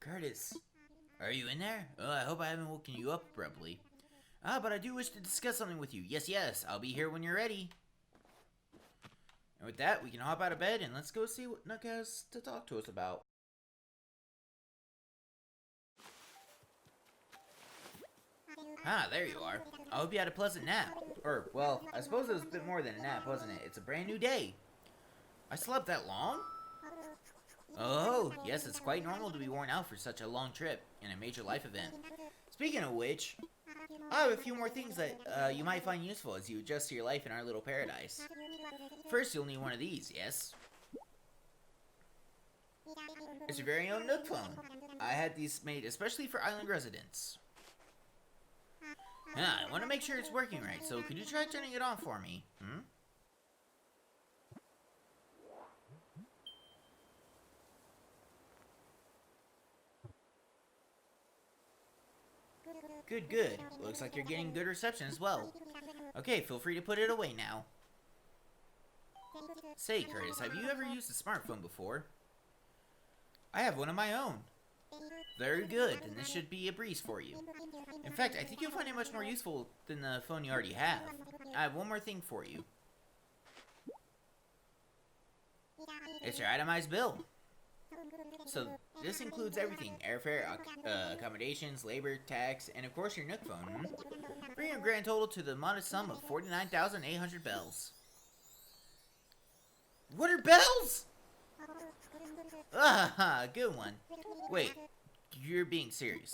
Curtis, are you in there? I hope I haven't woken you up abruptly. But I do wish to discuss something with you. Yes, I'll be here when you're ready. And with that, we can hop out of bed and let's go see what Nook has to talk to us about. There you are. I hope you had a pleasant nap. Or, well, I suppose it was a bit more than a nap, wasn't it? It's a brand new day. I slept that long? Oh, yes, it's quite normal to be worn out for such a long trip and a major life event. Speaking of which, I have a few more things that you might find useful as you adjust to your life in our little paradise. First, you'll need one of these, yes? It's your very own Nook phone. I had these made especially for island residents. I want to make sure it's working right, so could you try turning it on for me? Good. Looks like you're getting good reception as well. Okay, feel free to put it away now. Say, Curtis, have you ever used a smartphone before? I have one of my own. Very good, and this should be a breeze for you. In fact, I think you'll find it much more useful than the phone you already have. I have one more thing for you. It's your itemized bill. So, this includes everything. Airfare, accommodations, labor, tax, and of course your Nook phone. Bring your grand total to the modest sum of 49,800 bells. What are bells? Good one. Wait, you're being serious.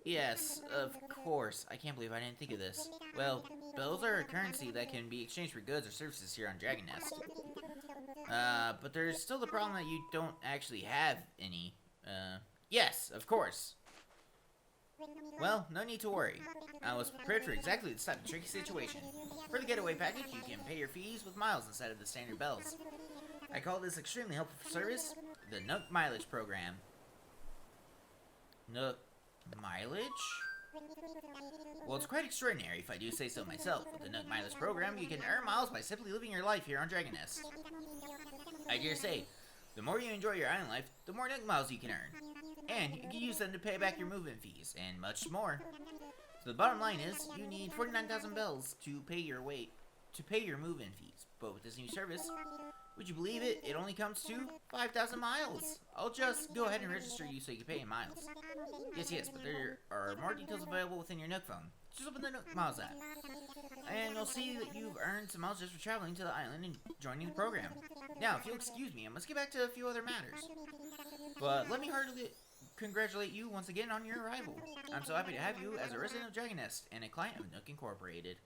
Yes, of course. I can't believe I didn't think of this. Well, bells are a currency that can be exchanged for goods or services here on Dragon Nest. But there's still the problem that you don't actually have any. Yes, of course. Well, no need to worry. I was prepared for exactly this type of tricky situation. For the getaway package, you can pay your fees with miles instead of the standard bells. I call this extremely helpful service the Nook Mileage Program. Nook Mileage? Well, it's quite extraordinary if I do say so myself. With the Nook Mileage Program, you can earn miles by simply living your life here on Dragon Nest. I dare say, the more you enjoy your island life, the more Nook miles you can earn. And you can use them to pay back your move-in fees, and much more. So the bottom line is, you need 49,000 bells to pay your move-in fees. But with this new service, would you believe it? It only comes to 5,000 miles. I'll just go ahead and register you so you can pay in miles. Yes, but there are more details available within your Nook phone. Just open the Nook Miles app. And you'll see that you've earned some miles just for traveling to the island and joining the program. Now, if you'll excuse me, I must get back to a few other matters. But let me heartily congratulate you once again on your arrival. I'm so happy to have you as a resident of Dragon Nest and a client of Nook Incorporated.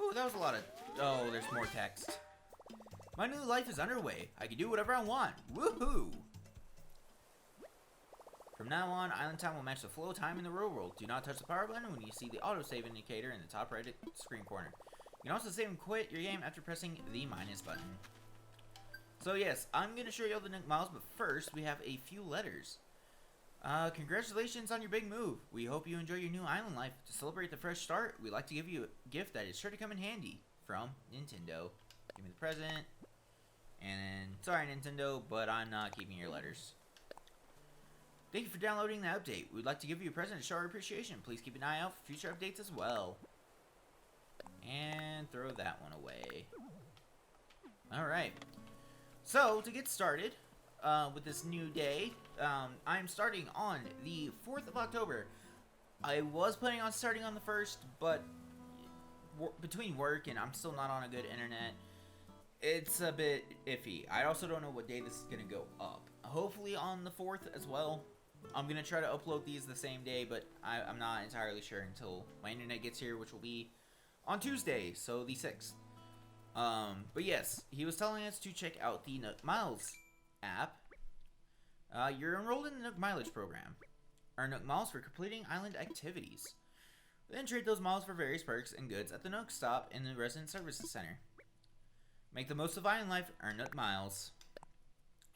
Ooh, that was a lot of... Oh, there's more text. My new life is underway. I can do whatever I want. Woohoo! From now on, Island Time will match the flow of time in the real world. Do not touch the power button when you see the autosave indicator in the top right screen corner. You can also save and quit your game after pressing the minus button. So yes, I'm going to show you all the Nook Miles, but first we have a few letters. Congratulations on your big move. We hope you enjoy your new island life. To celebrate the fresh start, we'd like to give you a gift that is sure to come in handy. From Nintendo. Give me the present. And sorry Nintendo, but I'm not keeping your letters. Thank you for downloading the update. We'd like to give you a present to show our appreciation. Please keep an eye out for future updates as well. And throw that one away. Alright. So, to get started with this new day, I'm starting on the 4th of October. I was planning on starting on the 1st, but between work and I'm still not on a good internet, it's a bit iffy. I also don't know what day this is going to go up. Hopefully on the 4th as well. I'm going to try to upload these the same day, but I'm not entirely sure until my internet gets here, which will be on Tuesday, so the 6th. But yes, he was telling us to check out the Nook Miles app. You're enrolled in the Nook Mileage Program. Earn Nook Miles for completing island activities. Then trade those miles for various perks and goods at the Nook stop in the Resident Services Center. Make the most of island life, earn Nook Miles.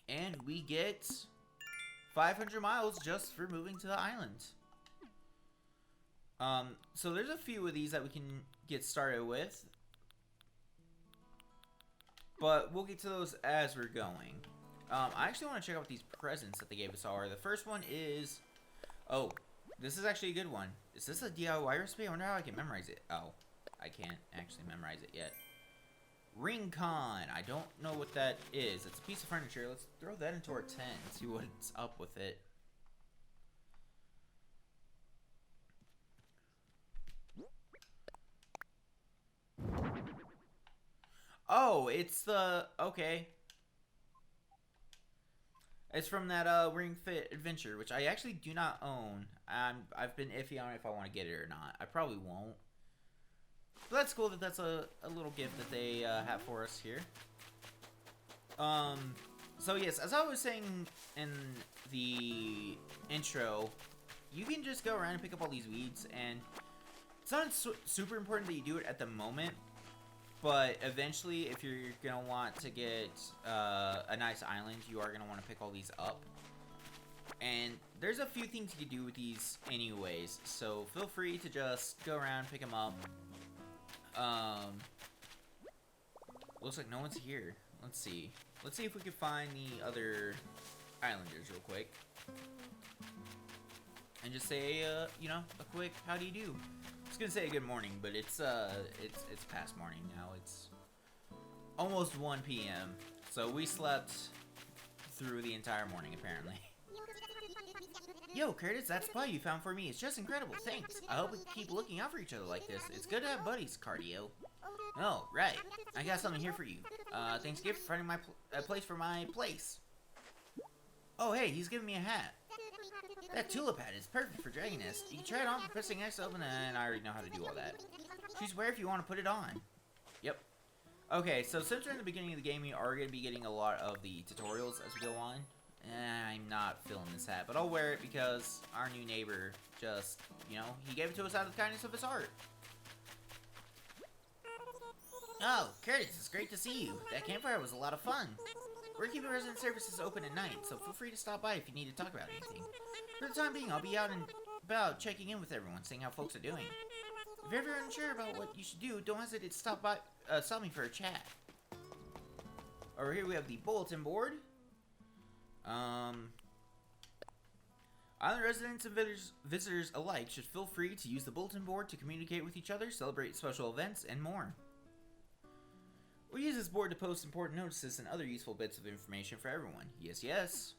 And we get 500 miles just for moving to the island. So there's a few of these that we can get started with. But we'll get to those as we're going. I actually want to check out what these presents that they gave us are. The first one is... Oh, this is actually a good one. Is this a DIY recipe? I wonder how I can memorize it. Oh, I can't actually memorize it yet. Ring-con. I don't know what that is. It's a piece of furniture. Let's throw that into our tent and see what's up with it. Oh, it's the... Okay. It's from that Ring Fit Adventure, which I actually do not own. I've been iffy on if I want to get it or not. I probably won't. But that's cool that that's a little gift that they have for us here. So yes, as I was saying in the intro, you can just go around and pick up all these weeds, and it's not super important that you do it at the moment. But eventually, if you're going to want to get a nice island, you are going to want to pick all these up. And there's a few things you can do with these anyways. So feel free to just go around, pick them up. Looks like no one's here. Let's see. Let's see if we can find the other islanders real quick. And just say, you know, a quick how do you do. I was gonna say good morning, but it's past morning now. It's almost 1 p.m. So we slept through the entire morning, apparently. Yo, Curtis, that spot you found for me is just incredible. Thanks. I hope we keep looking out for each other like this. It's good to have buddies, Cardio. Oh, right. I got something here for you. Thanks, Gift, for finding my a place for my place. Oh, hey, he's giving me a hat. That tulip hat is perfect for Dragon Nest. You can try it on for pressing X open, and I already know how to do all that. Choose where if you want to put it on. Yep. Okay, so since we're in the beginning of the game, we are going to be getting a lot of the tutorials as we go on. I'm not feeling this hat, but I'll wear it because our new neighbor just, you know, he gave it to us out of the kindness of his heart. Oh, Curtis, it's great to see you. That campfire was a lot of fun. We're keeping resident services open at night, so feel free to stop by if you need to talk about anything. For the time being, I'll be out and about checking in with everyone, seeing how folks are doing. If you're ever unsure about what you should do, don't hesitate to stop me for a chat. Over here we have the bulletin board. Island residents and visitors alike should feel free to use the bulletin board to communicate with each other, celebrate special events, and more. We use this board to post important notices and other useful bits of information for everyone. Yes, yes.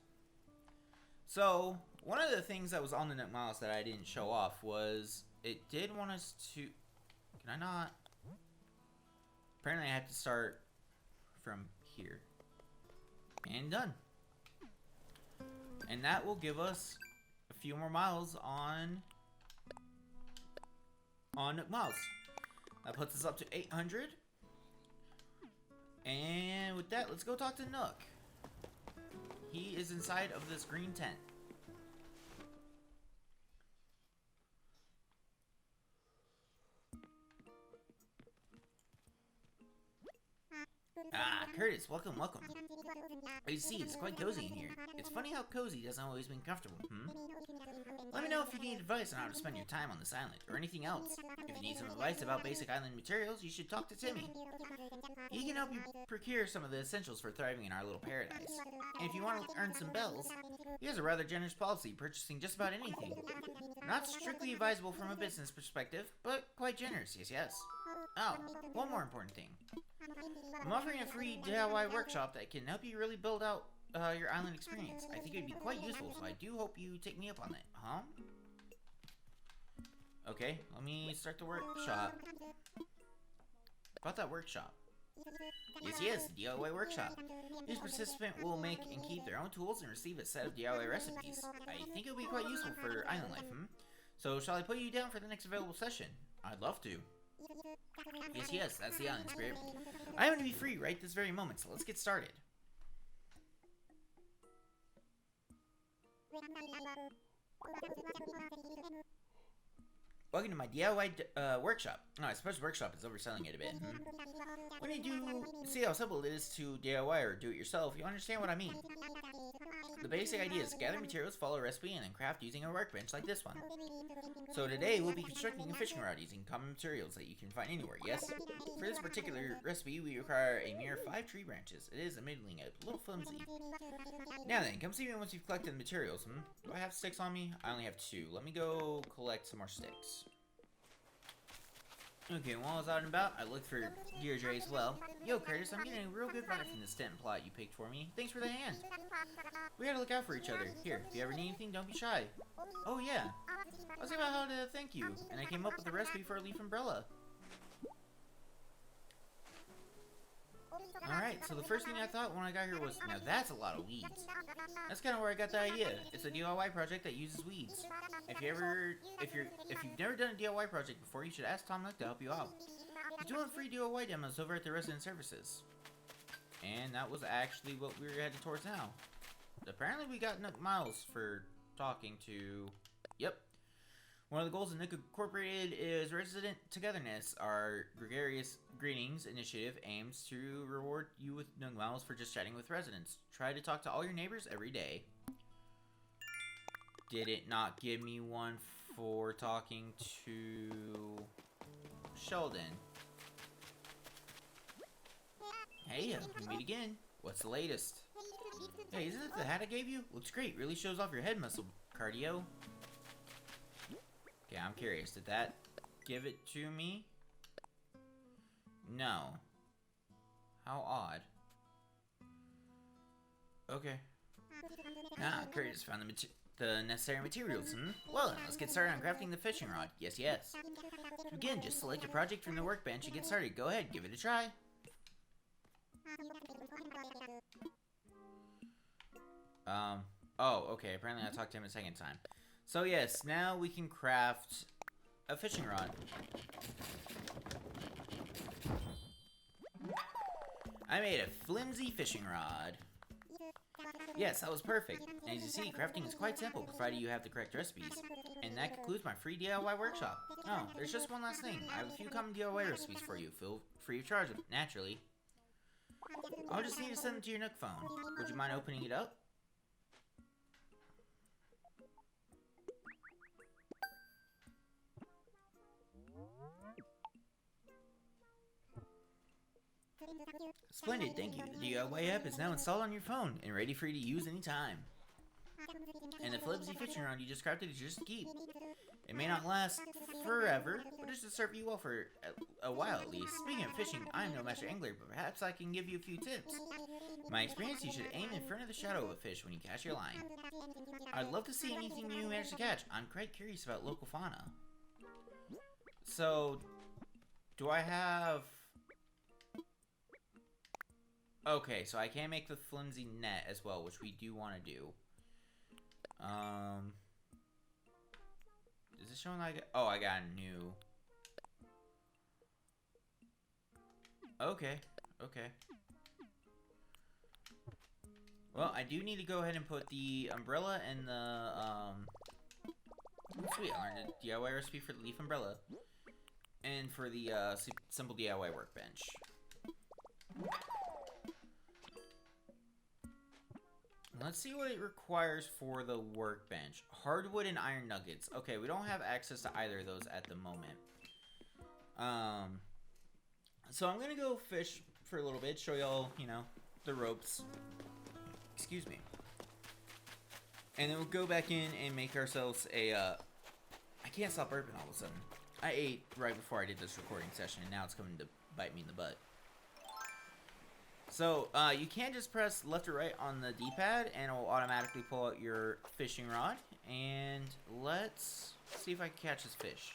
So, one of the things that was on the Nook Miles that I didn't show off was it did want us to... Can I not? Apparently I have to start from here. And done. And that will give us a few more miles on Nook Miles. That puts us up to 800. And with that, let's go talk to Nook. He is inside of this green tent. Ah, Curtis, welcome, welcome. As you see, it's quite cozy in here. It's funny how cozy doesn't always mean comfortable, Let me know if you need advice on how to spend your time on this island, or anything else. If you need some advice about basic island materials, you should talk to Timmy. He can help you procure some of the essentials for thriving in our little paradise. And if you want to earn some bells, he has a rather generous policy, purchasing just about anything. Not strictly advisable from a business perspective, but quite generous, yes, yes. Oh, one more important thing. I'm offering a free DIY workshop that can help you really build out your island experience. I think it would be quite useful, so I do hope you take me up on it. Huh? Okay, let me start the workshop. About that workshop. Yes, yes, the DIY workshop. Each participant will make and keep their own tools and receive a set of DIY recipes. I think it would be quite useful for island life, So, shall I put you down for the next available session? I'd love to. Yes, yes, that's the island spirit. I happen to be free right this very moment, so let's get started. Welcome to my DIY workshop. Oh, I suppose workshop is overselling it a bit. When you do see how simple it is to DIY or do it yourself, you understand what I mean. The basic idea is gather materials, follow a recipe, and then craft using a workbench like this one. So today we'll be constructing a fishing rod using common materials that you can find anywhere, yes? For this particular recipe, we require a mere 5 tree branches. It is admittedly a little flimsy. Now then, come see me once you've collected the materials. Do I have sticks on me? I only have 2. Let me go collect some more sticks. Okay, while I was out and about, I looked for Deirdre as well. Yo, Curtis, I'm getting a real good vibe from this tent plot you picked for me. Thanks for the hand. We gotta look out for each other. Here, if you ever need anything, don't be shy. Oh, yeah. I was thinking about how to thank you, and I came up with a recipe for a leaf umbrella. Alright, so the first thing I thought when I got here was, now that's a lot of weeds. That's kind of where I got the idea. It's a DIY project that uses weeds. If you've never done a DIY project before, you should ask Tom Nook to help you out. He's doing free DIY demos over at the Resident Services. And that was actually what we were headed towards now. Apparently we got Nook Miles for talking to... Yep. One of the goals of Nook Incorporated is Resident Togetherness. Our Gregarious Greetings initiative aims to reward you with Nook Miles for just chatting with residents. Try to talk to all your neighbors every day. Did it not give me one for talking to Sheldon? Hey, we meet again. What's the latest? Hey, isn't it the hat I gave you? Looks great. Really shows off your head muscle cardio. Okay, I'm curious. Did that give it to me? No. How odd. Okay. Ah, Curtis found the necessary materials, Well then, let's get started on crafting the fishing rod. Yes, yes. To begin, just select a project from the workbench and get started. Go ahead, give it a try. Oh, okay. Apparently I talked to him a second time. So yes, now we can craft a fishing rod. I made a flimsy fishing rod. Yes, that was perfect. And as you see, crafting is quite simple, provided you have the correct recipes. And that concludes my free DIY workshop. Oh, there's just one last thing. I have a few common DIY recipes for you, free of charge, naturally. I'll just need to send them to your Nook phone. Would you mind opening it up? Splendid, thank you. The DIY app is now installed on your phone and ready for you to use anytime. And the flimsy fishing rod you just crafted is yours to keep. It may not last forever, but it should serve you well for a while at least. Speaking of fishing, I am no master angler, but perhaps I can give you a few tips. In my experience, you should aim in front of the shadow of a fish when you catch your line. I'd love to see anything you manage to catch. I'm quite curious about local fauna. So, do I have... Okay, so I can make the flimsy net as well, which we do want to do. Is this showing I got... Oh, I got a new... Okay, okay. Well, I do need to go ahead and put the umbrella and the, Sweet, I learned a DIY recipe for the leaf umbrella. And for the, simple DIY workbench. Let's see what it requires for the workbench. Hardwood and iron nuggets. Okay, we don't have access to either of those at the moment. So I'm gonna go fish for a little bit, show y'all, you know, the ropes. Excuse me. And then we'll go back in and make ourselves a, I can't stop burping all of a sudden. I ate right before I did this recording session, and now it's coming to bite me in the butt. So, you can just press left or right on the D-pad, and it will automatically pull out your fishing rod. And let's see if I can catch this fish.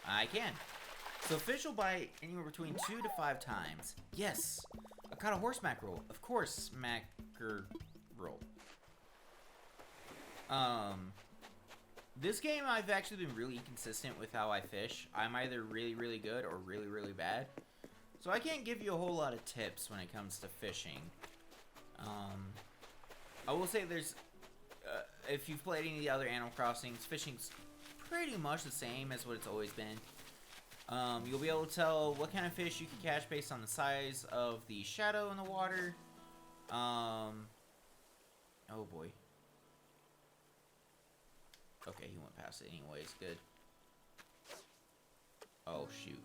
I can. So fish will bite anywhere between 2 to 5 times. Yes! I caught a horse mackerel. Of course, mackerel. This game I've actually been really inconsistent with how I fish. I'm either really, really good or really, really bad. So I can't give you a whole lot of tips when it comes to fishing. I will say there's... if you've played any of the other Animal Crossings, fishing's pretty much the same as what it's always been. You'll be able to tell what kind of fish you can catch based on the size of the shadow in the water, Oh boy. Okay, he went past it anyways. Good. Oh shoot.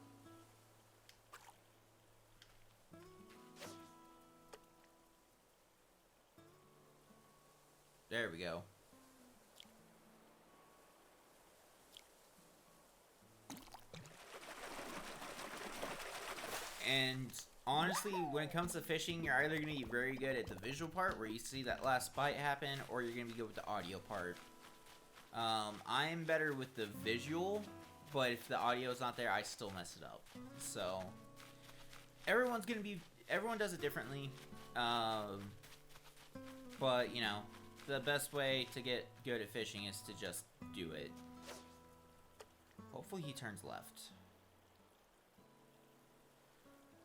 There we go. And honestly, when it comes to fishing, you're either going to be very good at the visual part, where you see that last bite happen, or you're going to be good with the audio part. I'm better with the visual, but if the audio is not there, I still mess it up. So, everyone does it differently. But, you know, the best way to get good at fishing is to just do it. Hopefully he turns left.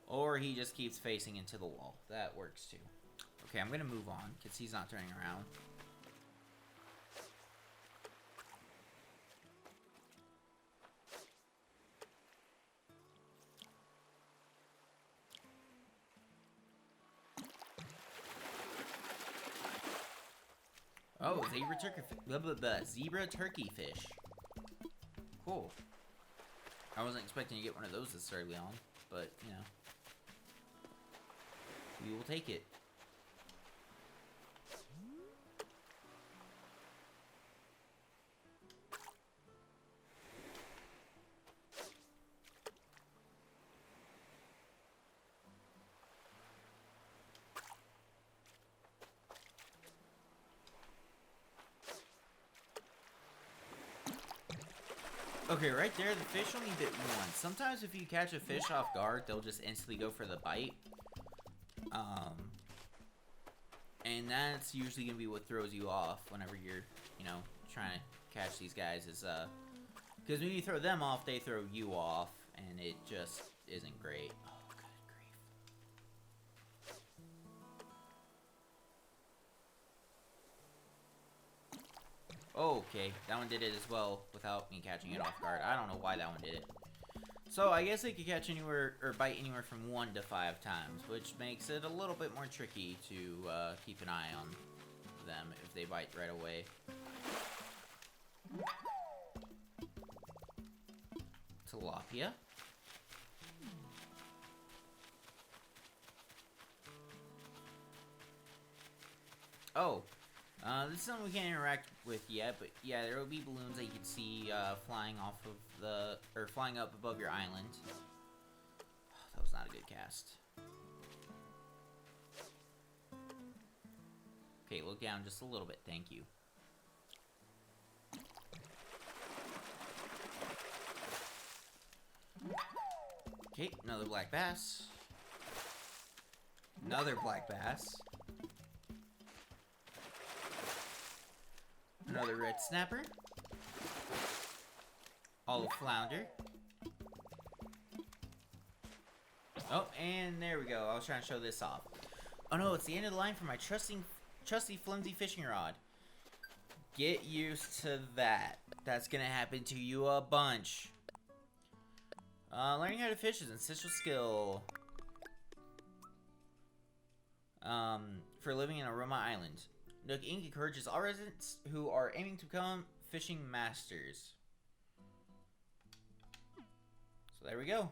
Or he just keeps facing into the wall. That works too. Okay, I'm gonna move on, because he's not turning around. Oh, zebra turkey fish. Cool. I wasn't expecting to get one of those this early on, but, you know. We will take it. Okay, right there, the fish only bit once. Sometimes if you catch a fish off guard, they'll just instantly go for the bite. And that's usually going to be what throws you off whenever you're, you know, trying to catch these guys is, because when you throw them off, they throw you off, and it just isn't great. Oh, good grief. Okay, that one did it as well without me catching it off guard. I don't know why that one did it. So I guess they could catch anywhere, or bite anywhere from 1 to 5 times, which makes it a little bit more tricky to keep an eye on them if they bite right away. Tilapia. Oh, this is something we can't interact with yet, but yeah, there will be balloons that you can see flying off of the, or flying up above your island. Oh, that was not a good cast. Okay, look down just a little bit, thank you. Okay, another black bass. Another black bass. Another red snapper. Olive flounder. Oh, and there we go. I was trying to show this off. Oh no, it's the end of the line for my trusty flimsy fishing rod. Get used to that. That's gonna happen to you a bunch. Learning how to fish is an essential skill. For living in Aroma Island. Nook Inc. encourages all residents who are aiming to become fishing masters. So there we go.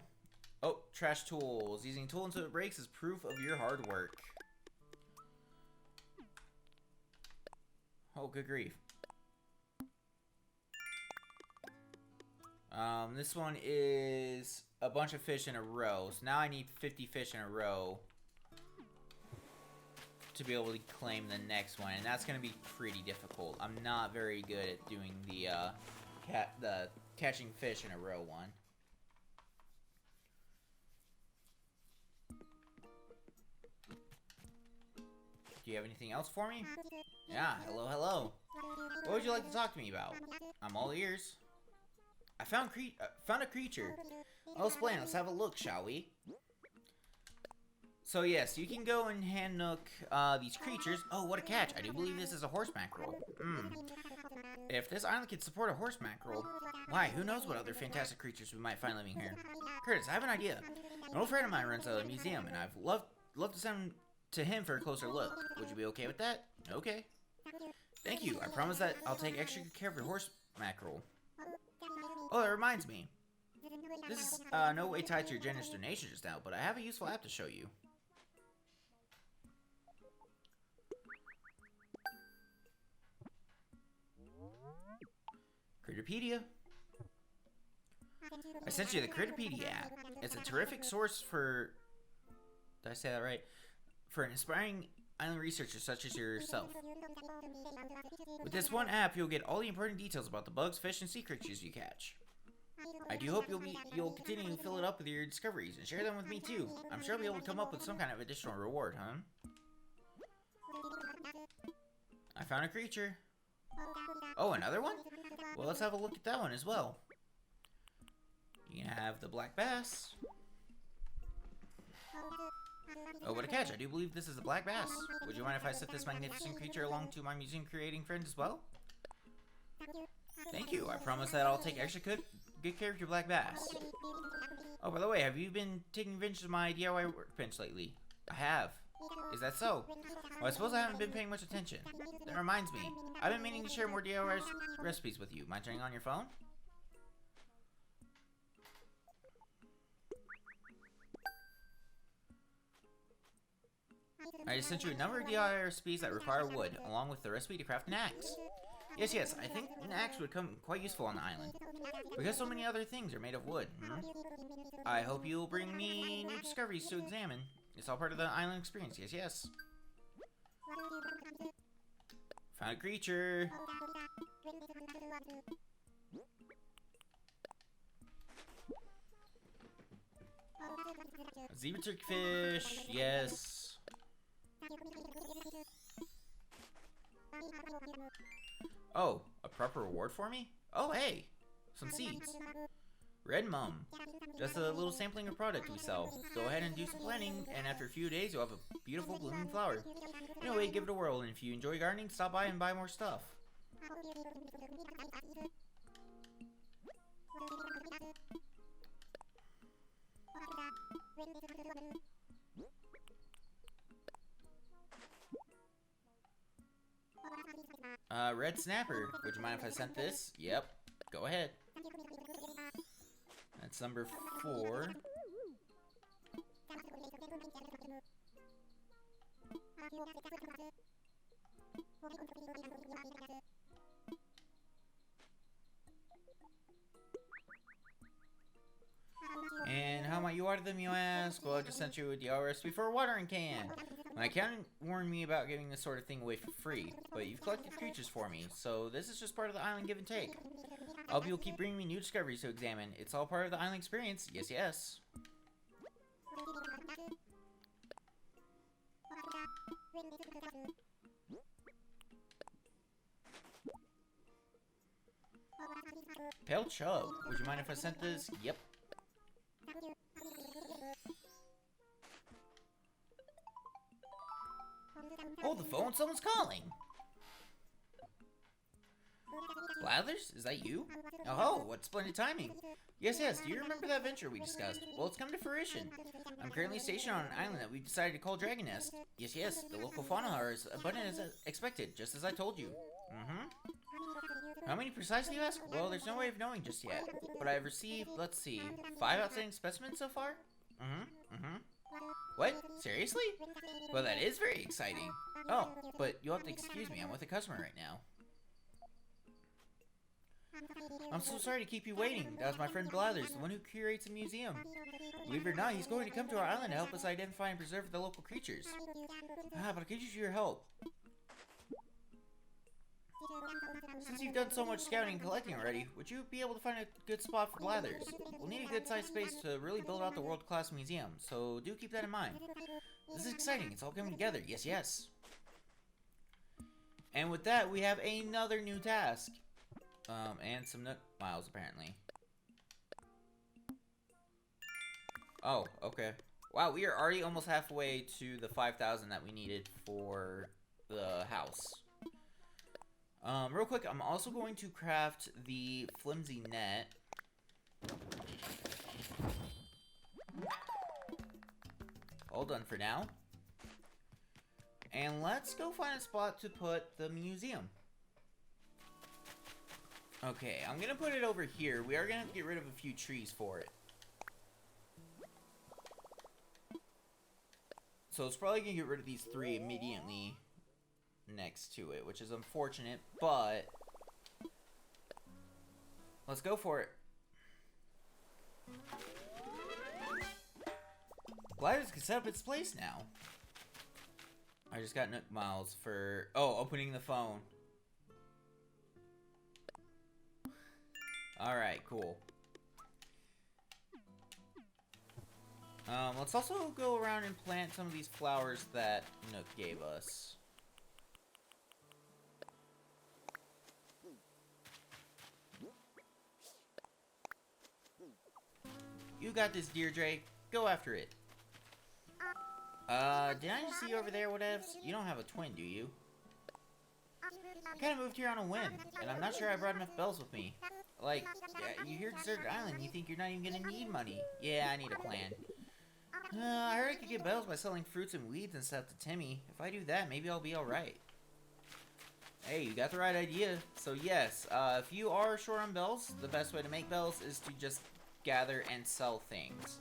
Oh, trash tools. Using a tool until it breaks is proof of your hard work. Oh, good grief. This one is a bunch of fish in a row. So now I need 50 fish in a row to be able to claim the next one, and that's going to be pretty difficult. I'm not very good at doing the catching fish in a row one. Do you have anything else for me? Yeah, hello. What would you like to talk to me about? I'm all ears. I found a creature. Oh, explain. Let's have a look, shall we? So yes, you can go and hand Nook these creatures. Oh, what a catch. I do believe this is a horse mackerel. If this island can support a horse mackerel, why, who knows what other fantastic creatures we might find living here. Curtis, I have an idea. An old friend of mine runs a museum, and I've love to send to him for a closer look. Would you be okay with that? Okay. Thank you. I promise that I'll take extra good care of your horse mackerel. Oh, that reminds me. This is no way tied to your generous donation just now, but I have a useful app to show you. Critterpedia. I sent you the Critterpedia app. It's a terrific source for... Did I say that right? For an inspiring island researcher such as yourself. With this one app, you'll get all the important details about the bugs, fish, and sea creatures you catch. I do hope you'll continue to fill it up with your discoveries and share them with me too. I'm sure I'll be able to come up with some kind of additional reward, huh? I found a creature. Oh, another one? Well, let's have a look at that one as well. You can have the black bass. Oh, what a catch. I do believe this is a black bass. Would you mind if I set this magnificent creature along to my museum creating friends as well? Thank you. I promise that I'll take extra good care of your black bass. Oh, by the way, have you been taking advantage of my DIY workbench lately? I have. Is that so? Well, I suppose I haven't been paying much attention. That reminds me. I've been meaning to share more DIY recipes with you. Mind turning on your phone? I just sent you a number of DIY recipes that require wood, along with the recipe to craft an axe. Yes, I think an axe would come quite useful on the island. Because so many other things are made of wood, I hope you'll bring me new discoveries to examine. It's all part of the island experience, yes. Found a creature. A zebra turkeyfish, yes. Oh, a proper reward for me? Oh, hey! Some seeds. Red mum. Just a little sampling of product we sell. Go ahead and do some planting, and after a few days, you'll have a beautiful blooming flower. Anyway, give it a whirl, and if you enjoy gardening, stop by and buy more stuff. Red snapper. Would you mind if I sent this? Yep. Go ahead. That's number 4. And how might you water them, you ask? Well, I just sent you a DIY recipe for a watering can. My accountant warned me about giving this sort of thing away for free, but you've collected creatures for me, so this is just part of the island give and take. I hope you'll keep bringing me new discoveries to examine. It's all part of the island experience. Yes. Pale Chub. Would you mind if I sent this? Yep. Hold the phone, someone's calling. Blathers, is that you? Oh, what splendid timing. Yes, do you remember that venture we discussed? Well, it's come to fruition. I'm currently stationed on an island that we decided to call Dragon Nest. Yes, the local fauna are as abundant as expected, just as I told you. How many precisely, you ask? Well, there's no way of knowing just yet, but I've received, let's see, 5 outstanding specimens so far? What? Seriously? Well, that is very exciting. Oh, but you'll have to excuse me, I'm with a customer right now. I'm so sorry to keep you waiting. That was my friend Blathers, the one who curates a museum. Believe it or not, he's going to come to our island to help us identify and preserve the local creatures. But I could use your help. Since you've done so much scouting and collecting already, would you be able to find a good spot for Blathers? We'll need a good-sized space to really build out the world-class museum, so do keep that in mind. This is exciting. It's all coming together. Yes. And with that, we have another new task. And some Nook miles, apparently. Oh, okay. Wow, we are already almost halfway to the 5,000 that we needed for the house. Real quick, I'm also going to craft the flimsy net. All done for now. And let's go find a spot to put the museum. Okay, I'm gonna put it over here. We are gonna have to get rid of a few trees for it. So it's probably gonna get rid of these 3 immediately next to it, which is unfortunate, but let's go for it. Blathers can set up its place now. I just got Nook Miles for opening the phone. Alright, cool. Let's also go around and plant some of these flowers that Nook gave us. You got this, Deirdre. Go after it. Did I just see you over there, whatevs? You don't have a twin, do you? I kinda moved here on a whim, and I'm not sure I brought enough bells with me. Like, you're here at Deserted Island, you think you're not even gonna need money. Yeah, I need a plan. I heard I could get bells by selling fruits and weeds and stuff to Timmy. If I do that, maybe I'll be alright. Hey, you got the right idea. So yes, if you are short on bells, the best way to make bells is to just gather and sell things.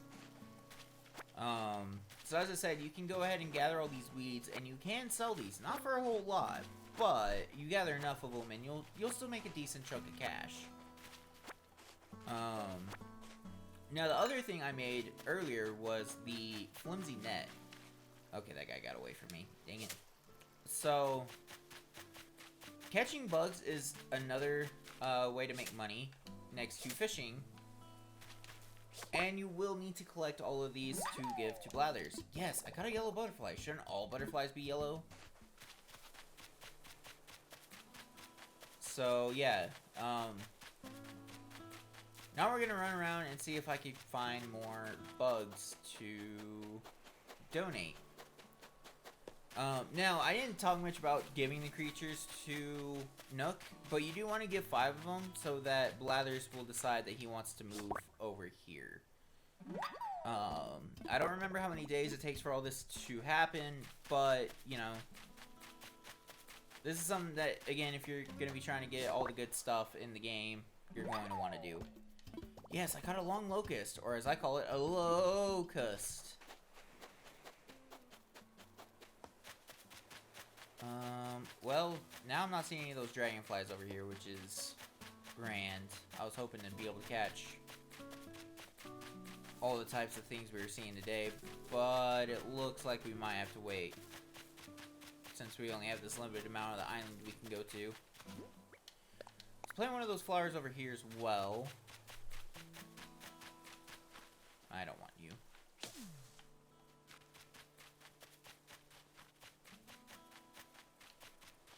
So as I said, you can go ahead and gather all these weeds, and you can sell these. Not for a whole lot, but you gather enough of them, and you'll still make a decent chunk of cash. Now the other thing I made earlier was the flimsy net. Okay, that guy got away from me. Dang it. So, catching bugs is another way to make money next to fishing. And you will need to collect all of these to give to Blathers. Yes, I got a yellow butterfly. Shouldn't all butterflies be yellow? So, yeah. Now we're going to run around and see if I can find more bugs to donate. Now, I didn't talk much about giving the creatures to Nook, but you do want to give 5 of them so that Blathers will decide that he wants to move over here. I don't remember how many days it takes for all this to happen, but, you know, this is something that, again, if you're going to be trying to get all the good stuff in the game, you're going to want to do. Yes, I caught a long locust, or as I call it, a locust. Well, now I'm not seeing any of those dragonflies over here, which is grand. I was hoping to be able to catch all the types of things we were seeing today, but it looks like we might have to wait, since we only have this limited amount of the island we can go to. Let's plant one of those flowers over here as well. I don't want you.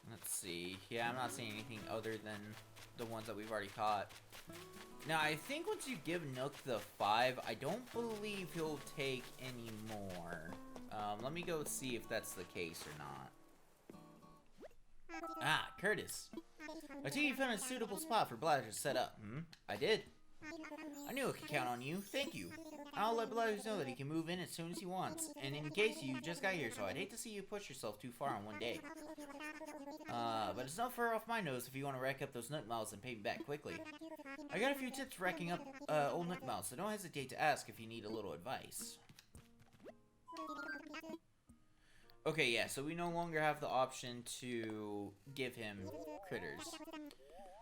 Let's see. Yeah, I'm not seeing anything other than the ones that we've already caught. Now, I think once you give Nook the 5, I don't believe he'll take any more. Let me go see if that's the case or not. Ah, Curtis. I see you found a suitable spot for Blathers to set up. I did. I knew I could count on you. Thank you. I'll let Blathers know that he can move in as soon as he wants. And in case you just got here, so I'd hate to see you push yourself too far on one day. But it's not far off my nose if you want to rack up those Nook Miles and pay me back quickly. I got a few tips for racking up old Nook Miles, so don't hesitate to ask if you need a little advice. Okay, yeah, so we no longer have the option to give him critters.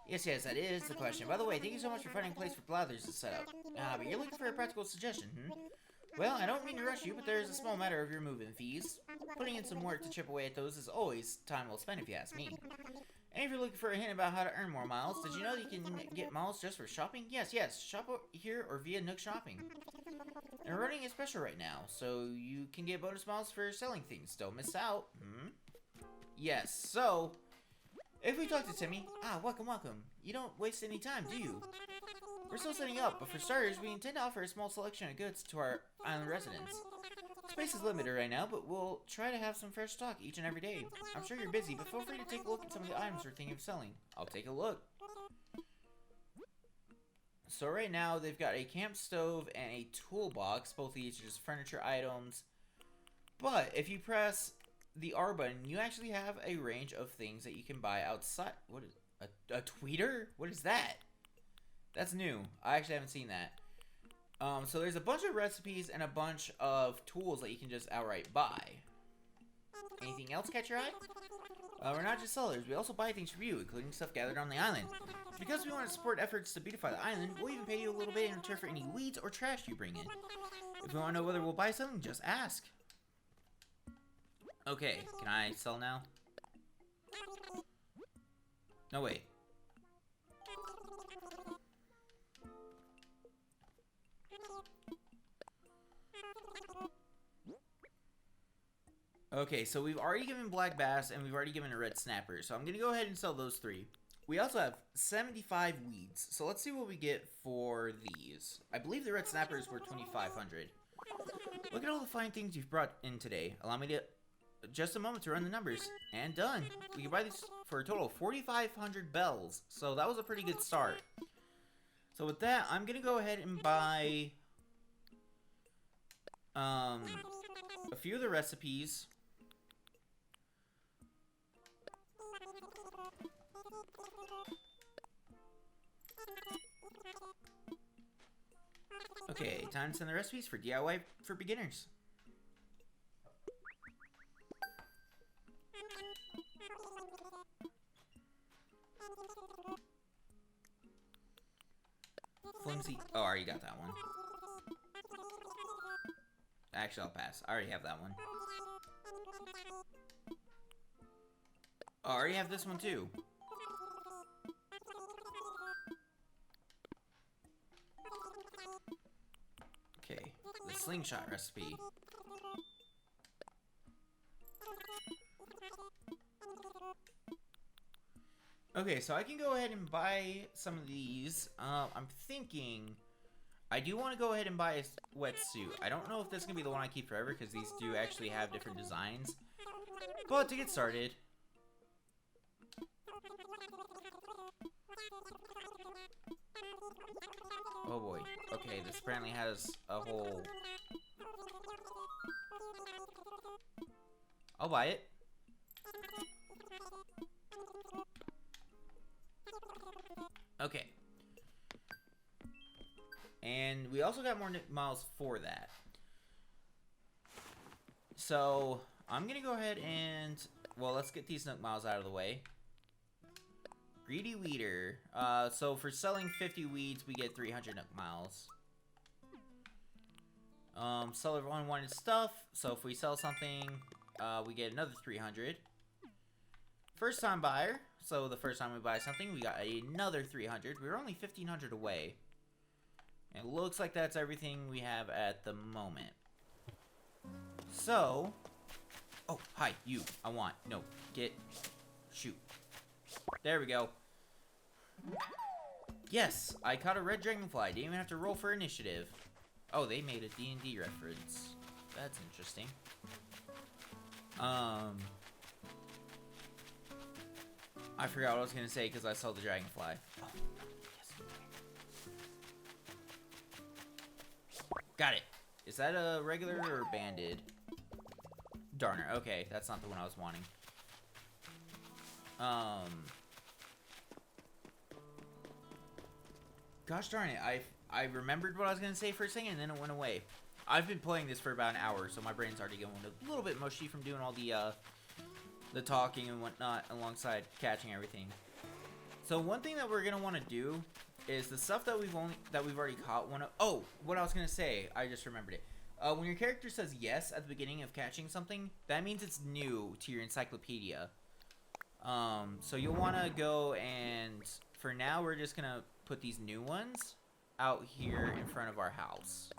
Yes, that is the question. By the way, thank you so much for finding a place for Blathers to set up. But you're looking for a practical suggestion, Well, I don't mean to rush you, but there's a small matter of your move-in fees. Putting in some work to chip away at those is always time well spent if you ask me. And if you're looking for a hint about how to earn more miles, did you know that you can get miles just for shopping? Yes, shop here or via Nook Shopping. And we're running a special right now, so you can get bonus miles for selling things. Don't miss out. Yes, so if we talk to Timmy, welcome. You don't waste any time, do you? We're still setting up, but for starters, we intend to offer a small selection of goods to our island residents. Space is limited right now, but we'll try to have some fresh stock each and every day. I'm sure you're busy, but feel free to take a look at some of the items we're thinking of selling. I'll take a look. So right now, they've got a camp stove and a toolbox. Both of these are just furniture items. But if you press the R button, you actually have a range of things that you can buy outside. What is a tweeter? What is that? That's new. I actually haven't seen that. So there's a bunch of recipes and a bunch of tools that you can just outright buy. Anything else catch your eye? We're not just sellers, we also buy things from you, including stuff gathered on the island. Because we want to support efforts to beautify the island, we'll even pay you a little bit in return for any weeds or trash you bring in. If you want to know whether we'll buy something, just ask. Okay, can I sell now? No, wait. Okay, so we've already given black bass and we've already given a red snapper, so I'm gonna go ahead and sell those 3. We also have 75 weeds, so let's see what we get for these. I believe the red snappers were 2,500. Look at all the fine things you've brought in today. Allow me to just a moment to run the numbers, and done. We can buy these for a total of 4,500 bells, so that was a pretty good start. So with that, I'm gonna go ahead and buy a few of the recipes. Okay, time to send the recipes for DIY for beginners. Flimsy. Oh, I already got that one. Actually, I'll pass. I already have that one. Oh, I already have this one too. Okay, the slingshot recipe. Okay, so I can go ahead and buy some of these. I'm thinking I do want to go ahead and buy a wetsuit. I don't know if this is going to be the one I keep forever because these do actually have different designs. But to get started, oh boy. Okay, this apparently has a whole... I'll buy it. Okay. And we also got more Nook Miles for that. So, I'm going to go ahead and... Well, let's get these Nook Miles out of the way. Greedy Weeder. So for selling 50 weeds, we get 300 Nook Miles. Seller of unwanted stuff. So if we sell something, we get another 300. First time buyer. So the first time we buy something, we got another 300. We were only 1,500 away. It looks like that's everything we have at the moment. So... Oh, hi, you. I want. No, get... Shoot. There we go. Yes, I caught a red dragonfly. Didn't even have to roll for initiative. Oh, they made a D&D reference. That's interesting. I forgot what I was going to say because I saw the dragonfly. Oh, yes. Got it. Is that a regular or banded? Darn it. Okay, that's not the one I was wanting. Gosh darn it. I remembered what I was going to say for a second and then it went away. I've been playing this for about an hour, so my brain's already going a little bit mushy from doing all the talking and whatnot alongside catching everything. So one thing that we're going to want to do is the stuff that we've already caught. Oh, what I was going to say, I just remembered it. When your character says yes at the beginning of catching something, that means it's new to your encyclopedia. So you'll want to go and, for now, we're just going to put these new ones out here in front of our house.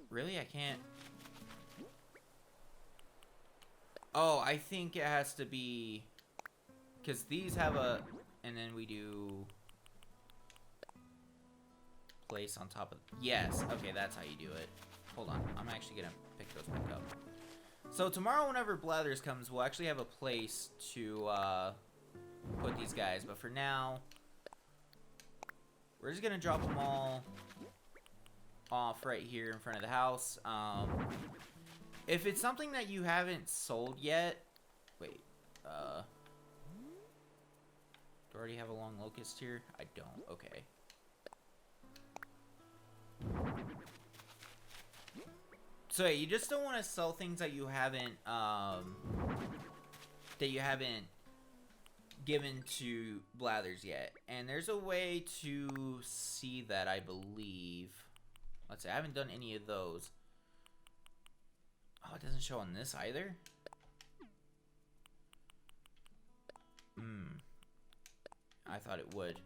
Really? I can't... Oh, I think it has to be... Because these have a... And then we do... Place on top of... Yes. Okay, that's how you do it. Hold on. I'm actually going to pick those back up. So tomorrow, whenever Blathers comes, we'll actually have a place to put these guys. But for now, we're just going to drop them all off right here in front of the house. If it's something that you haven't sold yet, wait, do I already have a long locust here? I don't, okay. So yeah, you just don't want to sell things that you haven't, given to Blathers yet. And there's a way to see that, I believe. Let's see, I haven't done any of those. Oh, it doesn't show on this either? I thought it would.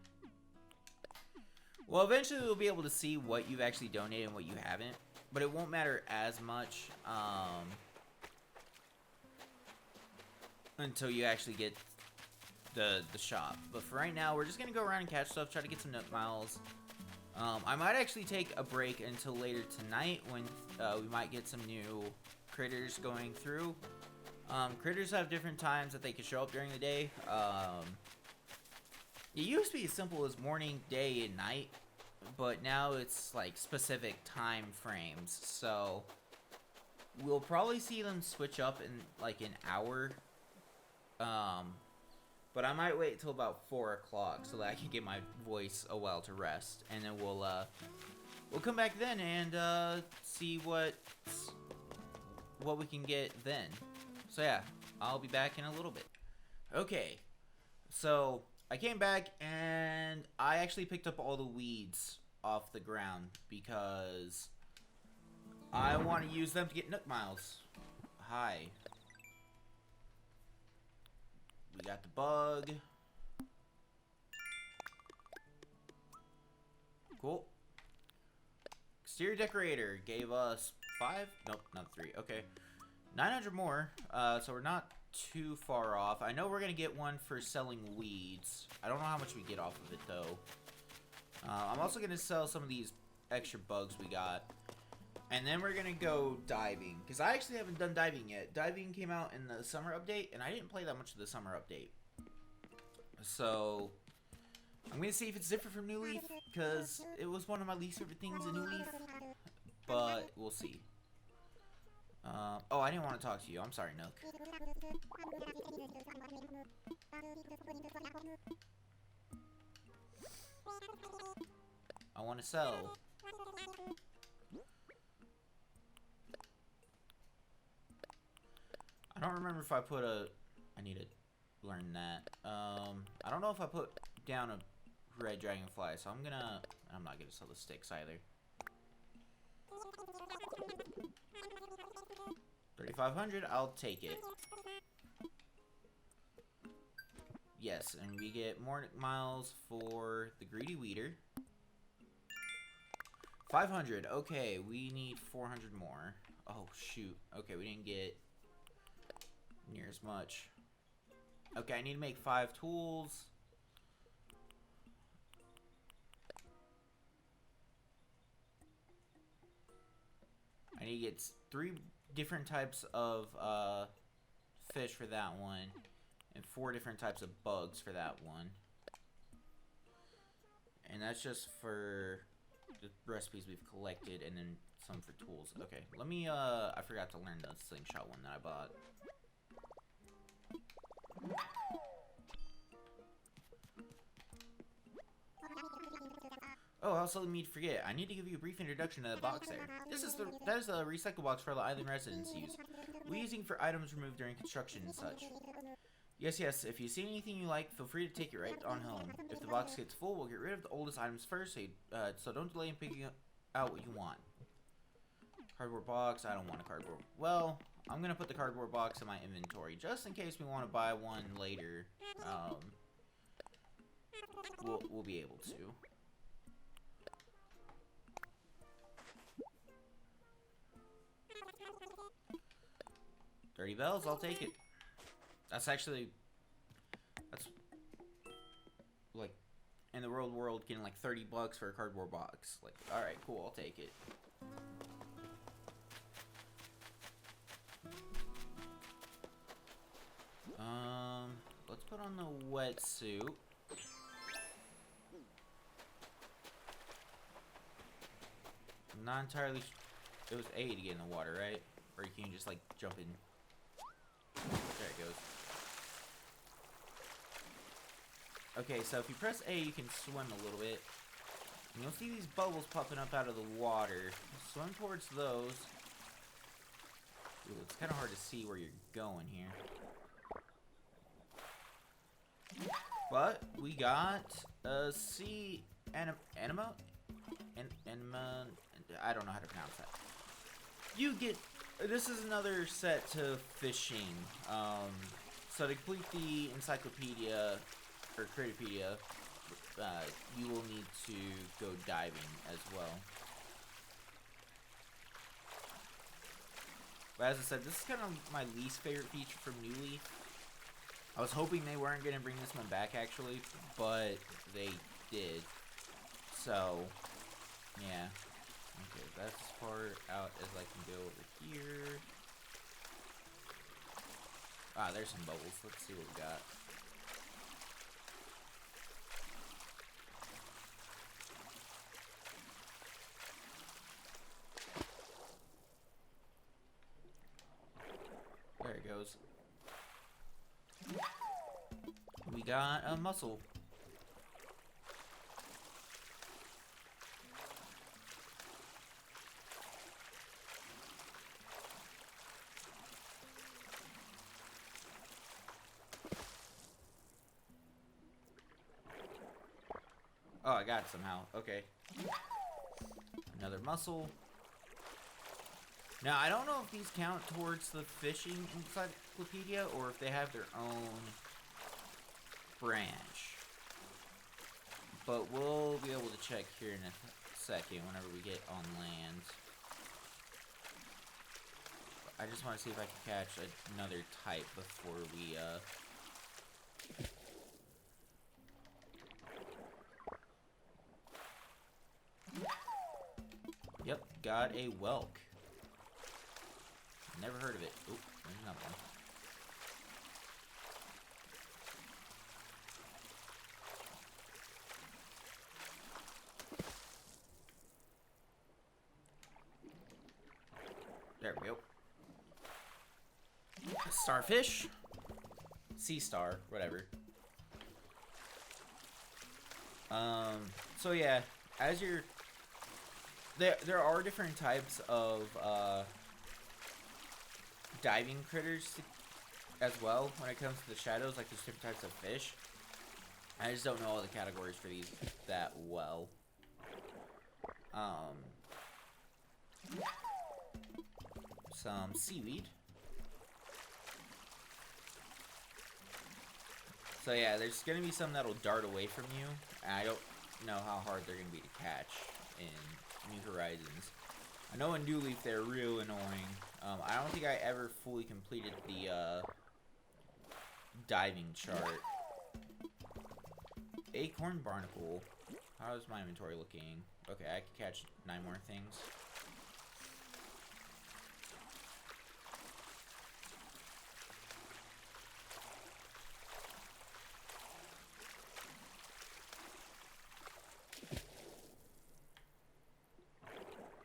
Well, eventually we'll be able to see what you've actually donated and what you haven't. But it won't matter as much until you actually get the shop. But for right now, we're just going to go around and catch stuff, try to get some Nook Miles. I might actually take a break until later tonight when we might get some new critters going through. Critters have different times that they can show up during the day. It used to be as simple as morning, day, and night, but now it's like specific time frames. So we'll probably see them switch up in like an hour. But I might wait till about 4 o'clock so that I can give my voice a while to rest, and then we'll come back then and see what we can get then. So yeah, I'll be back in a little bit. Okay, so I came back and I actually picked up all the weeds off the ground because I want to use them to get Nook Miles. Hi. We got the bug. Cool. Exterior decorator gave us 5? Nope, not 3. Okay. 900 more. So we're not too far off. I know we're going to get one for selling weeds. I don't know how much we get off of it, though. I'm also going to sell some of these extra bugs we got. And then we're going to go diving. Because I actually haven't done diving yet. Diving came out in the summer update, and I didn't play that much of the summer update. So I'm going to see if it's different from New Leaf, because it was one of my least favorite things in New Leaf. But we'll see. Oh, I didn't want to talk to you. I'm sorry, Nook. I want to sell. I don't remember if I put a... I need to learn that. I don't know if I put down a red dragonfly, so I'm gonna... I'm not gonna sell the sticks either. 3,500, I'll take it. Yes, and we get more miles for the Greedy Weeder. 500, okay, we need 400 more. Oh, shoot. Okay, we didn't get near as much. Okay, I need to make 5 tools. I need to get 3 different types of fish for that one, and 4 different types of bugs for that one. And that's just for the recipes we've collected, and then some for tools. Okay, let me, I forgot to learn the slingshot one that I bought. Oh, I also need to forget. I need to give you a brief introduction to the box there. That is the recycle box for the island residents use. We're using for items removed during construction and such. Yes, if you see anything you like, feel free to take it right on home. If the box gets full, we'll get rid of the oldest items first, so don't delay in picking out what you want. Cardboard box, I don't want a cardboard. Well, I'm going to put the cardboard box in my inventory, just in case we want to buy one later. We'll be able to. 30 bells, I'll take it. That's like in the real world getting like 30 bucks for a cardboard box. Like, alright, cool, I'll take it. Let's put on the wetsuit. I'm not entirely it was A to get in the water, right? Or you can just like jump in. There it goes. Okay, so if you press A, you can swim a little bit. And you'll see these bubbles popping up out of the water. Swim towards those. Ooh, it's kind of hard to see where you're going here. But we got a sea anima? Anima? I don't know how to pronounce that. You get... This is another set to fishing. So to complete the encyclopedia, or Critterpedia, you will need to go diving as well. But as I said, this is kind of my least favorite feature from New Leaf. I was hoping they weren't going to bring this one back, actually, but they did. So, yeah. Okay, that's as far out as I can go over here. Ah, there's some bubbles. Let's see what we got. There it goes. We got a mussel. Oh, I got it somehow. Okay. Another mussel. Now, I don't know if these count towards the fishing encyclopedia or if they have their own branch. But we'll be able to check here in a second whenever we get on land. I just want to see if I can catch another type before we, Yep, got a whelk. Never heard of it. Oop, there's another one. There we go. Starfish? Sea star, whatever. So yeah, as you're... There are different types of, diving critters as well when it comes to the shadows. Like, there's different types of fish. I just don't know all the categories for these that well. Some seaweed. So yeah, there's gonna be some that'll dart away from you, and I don't know how hard they're gonna be to catch in New Horizons. I know in New Leaf they're real annoying. I don't think I ever fully completed the diving chart. Acorn barnacle. How's my inventory looking? Okay, I can catch 9 more things.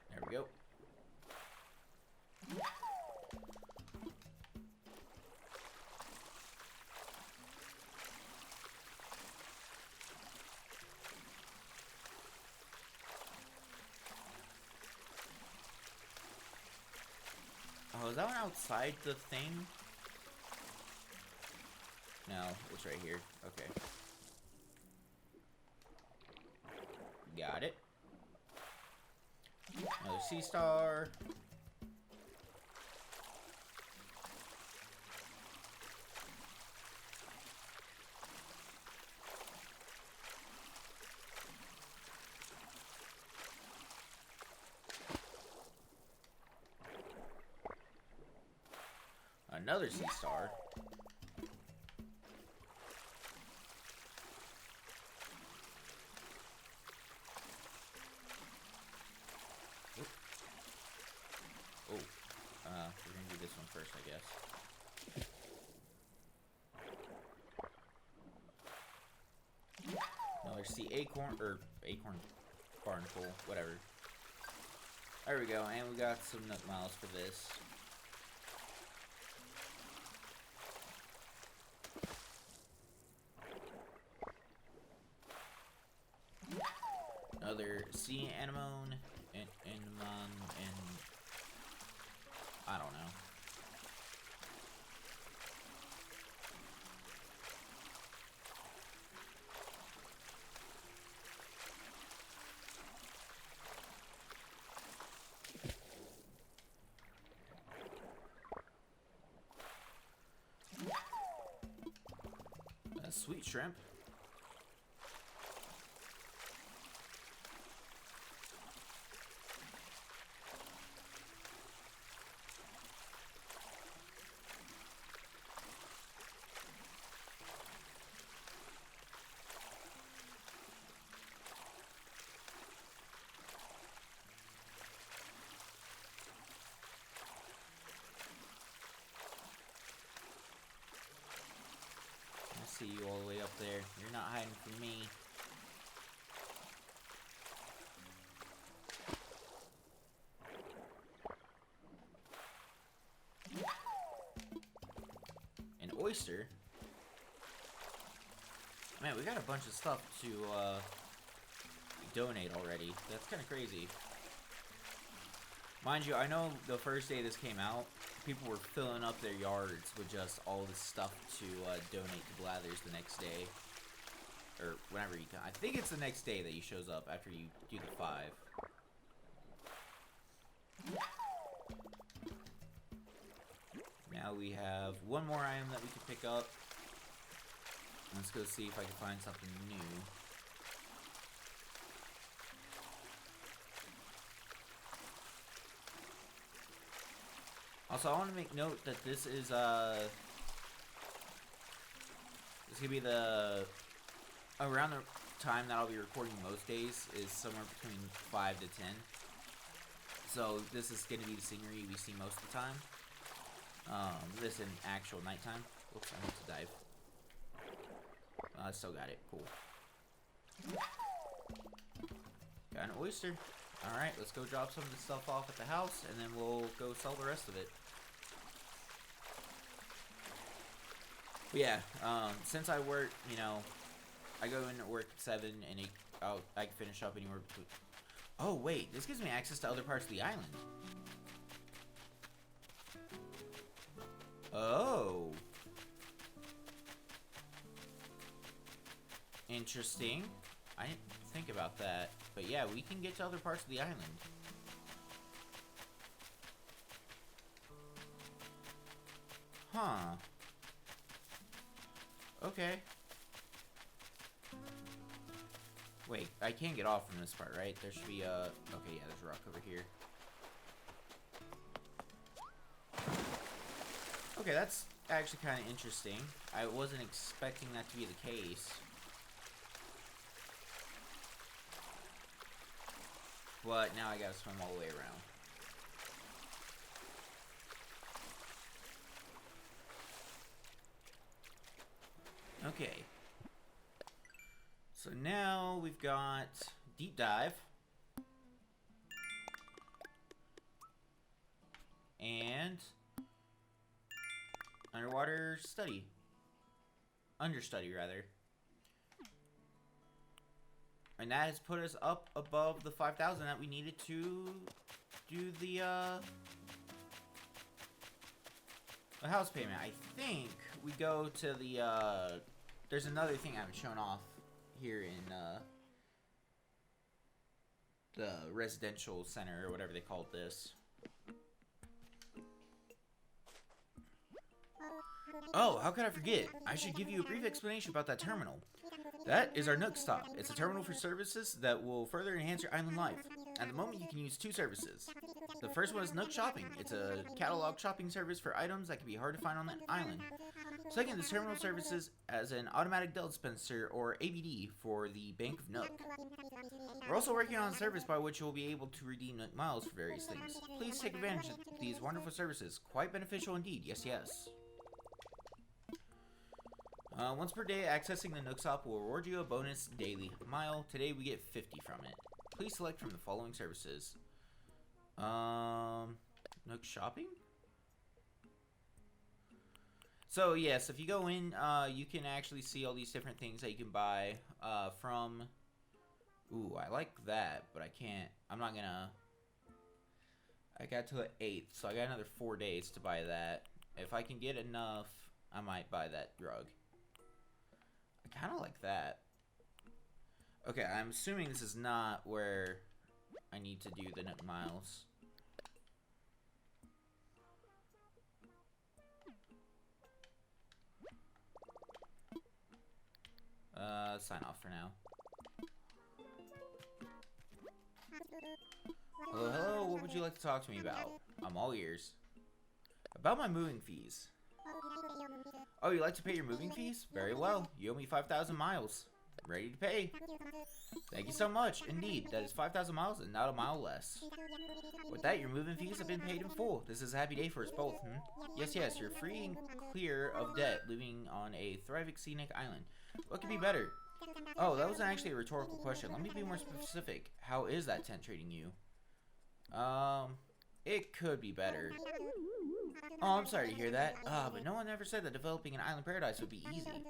There we go. Oh, is that one outside the thing? No, it's right here. Okay. Got it. Another sea star. Another sea star. Oop. Oh, we're gonna do this one first, I guess. Another sea acorn, or acorn barnacle, whatever. There we go, and we got some nook miles for this. Another sea anemone and I don't know. Sweet shrimp. I see you all the way up there. You're not hiding from me. An oyster? Man, we got a bunch of stuff to donate already. That's kind of crazy. Mind you, I know the first day this came out, people were filling up their yards with just all this stuff to donate to Blathers the next day. Or whenever you can. I think it's the next day that he shows up after you do the 5. Now we have one more item that we can pick up. Let's go see if I can find something new. Also, I want to make note that this is gonna be the around the time that I'll be recording most days is somewhere between 5 to 10. So this is gonna be the scenery we see most of the time. This in actual nighttime. Oops, I need to dive. I still got it. Cool. Got an oyster. Alright, let's go drop some of this stuff off at the house, and then we'll go sell the rest of it. But yeah, since I work, you know, I go in at work at 7, and I can finish up anywhere between... Oh, wait, this gives me access to other parts of the island. Oh. Interesting. I didn't think about that. But yeah, we can get to other parts of the island. Huh. Okay. Wait, I can't get off from this part, right? There should be a... Okay, yeah, there's a rock over here. Okay, that's actually kind of interesting. I wasn't expecting that to be the case. But now I gotta swim all the way around. Okay. So now we've got deep dive. And underwater study. Understudy, rather. And that has put us up above the 5,000 that we needed to do the house payment. I think we go to the, there's another thing I haven't shown off here in, the residential center, or whatever they called this. Oh, how could I forget? I should give you a brief explanation about that terminal. That is our Nook Stop. It's a terminal for services that will further enhance your island life. At the moment, you can use 2 services. The first one is Nook Shopping. It's a catalog shopping service for items that can be hard to find on that island. Second, this terminal services as an automatic Dell dispenser, or ABD, for the Bank of Nook. We're also working on a service by which you will be able to redeem Nook miles for various things. Please take advantage of these wonderful services. Quite beneficial indeed. Yes, yes. Once per day, accessing the Nook Stop will reward you a bonus daily mile. Today, we get 50 from it. Please select from the following services. Nook Shopping? So, yes, if you go in, you can actually see all these different things that you can buy from Ooh, I like that, but I can't. I'm not gonna. I got to the 8th, so I got another 4 days to buy that. If I can get enough, I might buy that drug. I kind of like that. Okay, I'm assuming this is not where I need to do the Nook Miles. Sign off for now. Hello, hello, what would you like to talk to me about? I'm all ears. About my moving fees. Oh, you like to pay your moving fees? Very well. You owe me 5,000 miles. I'm ready to pay. Thank you so much. Indeed, that is 5,000 miles and not a mile less. With that, your moving fees have been paid in full. This is a happy day for us both, Yes, yes, you're free and clear of debt, living on a thriving scenic island. What could be better? Oh, that wasn't actually a rhetorical question. Let me be more specific. How is that tent treating you? It could be better. Oh, I'm sorry to hear that. But no one ever said that developing an island paradise would be easy.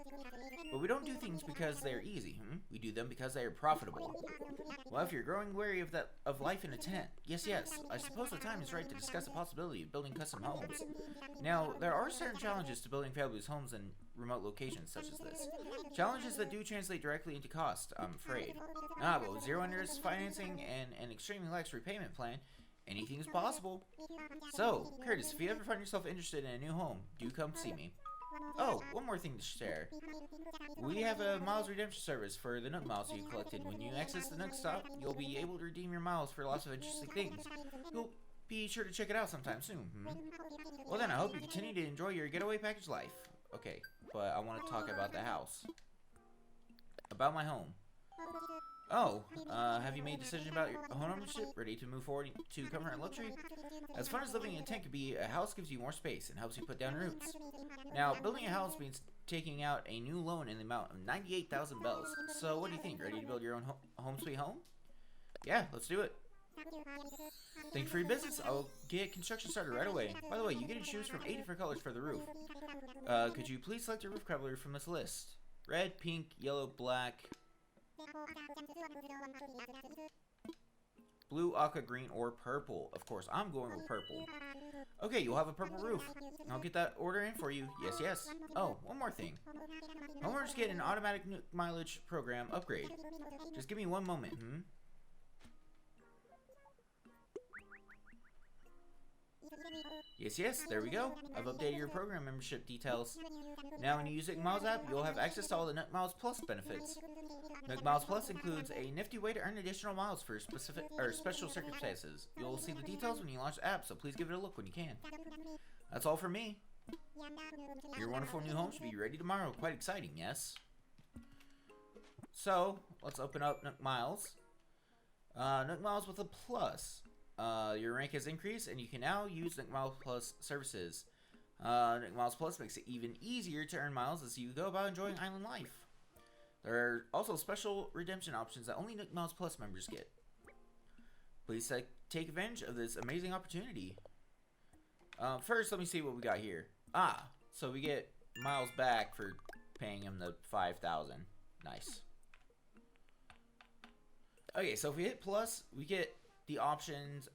But we don't do things because they're easy, We do them because they are profitable. Well, if you're growing weary of life in a tent, yes, I suppose the time is right to discuss the possibility of building custom homes. Now, there are certain challenges to building fabulous homes in remote locations such as this. Challenges that do translate directly into cost, I'm afraid. But with zero interest financing and an extremely lax repayment plan, anything is possible. So, Curtis, if you ever find yourself interested in a new home, do come see me. Oh, one more thing to share. We have a miles redemption service for the Nook Miles you collected. When you access the Nook stop, you'll be able to redeem your miles for lots of interesting things. You'll be sure to check it out sometime soon. Well then, I hope you continue to enjoy your getaway package life. Okay, but I want to talk about the house. About my home. Oh, have you made a decision about your home ownership? Ready to move forward to comfort and luxury? As fun as living in a tent can be, a house gives you more space and helps you put down roots. Now, building a house means taking out a new loan in the amount of 98,000 bells. So, what do you think? Ready to build your own home sweet home? Yeah, let's do it. Thank you for your business. I'll get construction started right away. By the way, you get to choose from 8 different colors for the roof. Could you please select a roof color from this list? Red, pink, yellow, black, blue, aqua, green, or purple. Of course, I'm going with purple. Okay, you'll have a purple roof. I'll get that order in for you. Yes. Oh, one more thing. Homeowners get an automatic mileage program upgrade. Just give me one moment, Yes, there we go. I've updated your program membership details. Now, when you use the Nook Miles app, you'll have access to all the Nook Miles Plus benefits. Nook Miles Plus includes a nifty way to earn additional miles for special circumstances. You'll see the details when you launch the app, so please give it a look when you can. That's all for me. Your wonderful new home should be ready tomorrow. Quite exciting, yes? So, let's open up Nook Miles. Nook Miles with a plus. Your rank has increased, and you can now use Nook Miles Plus services. Nook Miles Plus makes it even easier to earn miles as you go about enjoying island life. There are also special redemption options that only Nook Miles Plus members get. Please take advantage of this amazing opportunity. First, let me see what we got here. So we get miles back for paying him the 5,000. Nice. Okay, so if we hit plus, we get the options.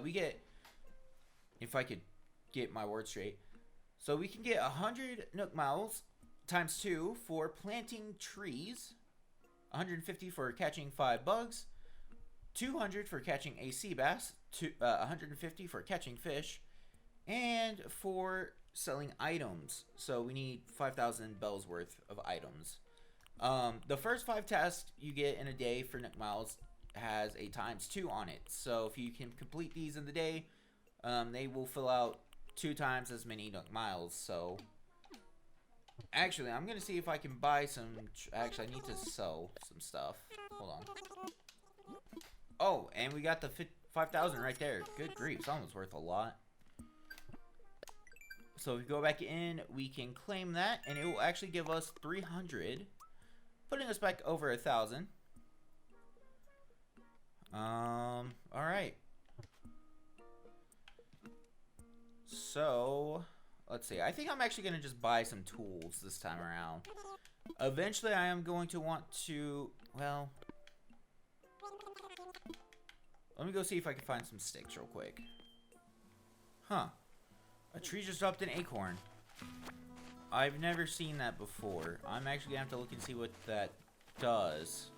We get, if I could get my words straight, so we can get 100 Nook Miles times 2 for planting trees, 150 for catching 5 bugs, 200 for catching a sea bass, 150 for catching fish, and for selling items. So we need 5,000 bells worth of items. The first 5 tasks you get in a day for Nook Miles has a ×2 on it. So if you can complete these in the day, they will fill out 2 times as many Nook Miles. So actually, I'm gonna see if I can buy some. Actually, I need to sell some stuff. Hold on. Oh, and we got the 5,000 right there. Good grief, it's almost worth a lot. So if we go back in, we can claim that, and it will actually give us 300, putting us back over 1,000. Alright. So, let's see. I think I'm actually going to just buy some tools this time around. Eventually, I am going to want to, well, Let me go see if I can find some sticks real quick. Huh. A tree just dropped an acorn. I've never seen that before. I'm actually gonna have to look and see what that does.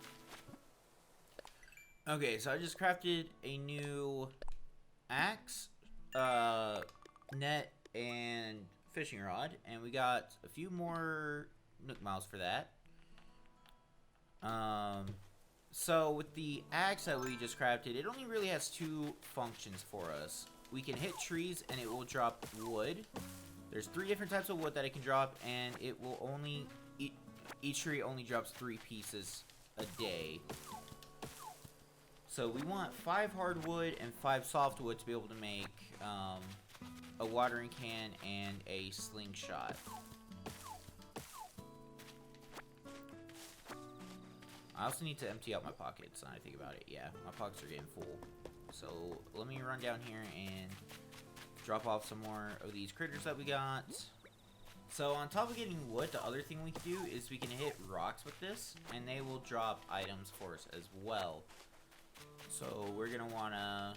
Okay, so I just crafted a new axe, net, and fishing rod, and we got a few more Nook Miles for that. So with the axe that we just crafted, it only really has two functions for us. We can hit trees and it will drop wood. There's 3 different types of wood that it can drop, and it will only each tree only drops 3 pieces a day. So we want 5 hardwood and 5 softwood to be able to make a watering can and a slingshot. I also need to empty out my pockets, now I think about it. Yeah, my pockets are getting full. So let me run down here and drop off some more of these critters that we got. So on top of getting wood, the other thing we can do is we can hit rocks with this, and they will drop items for us as well. So we're gonna wanna...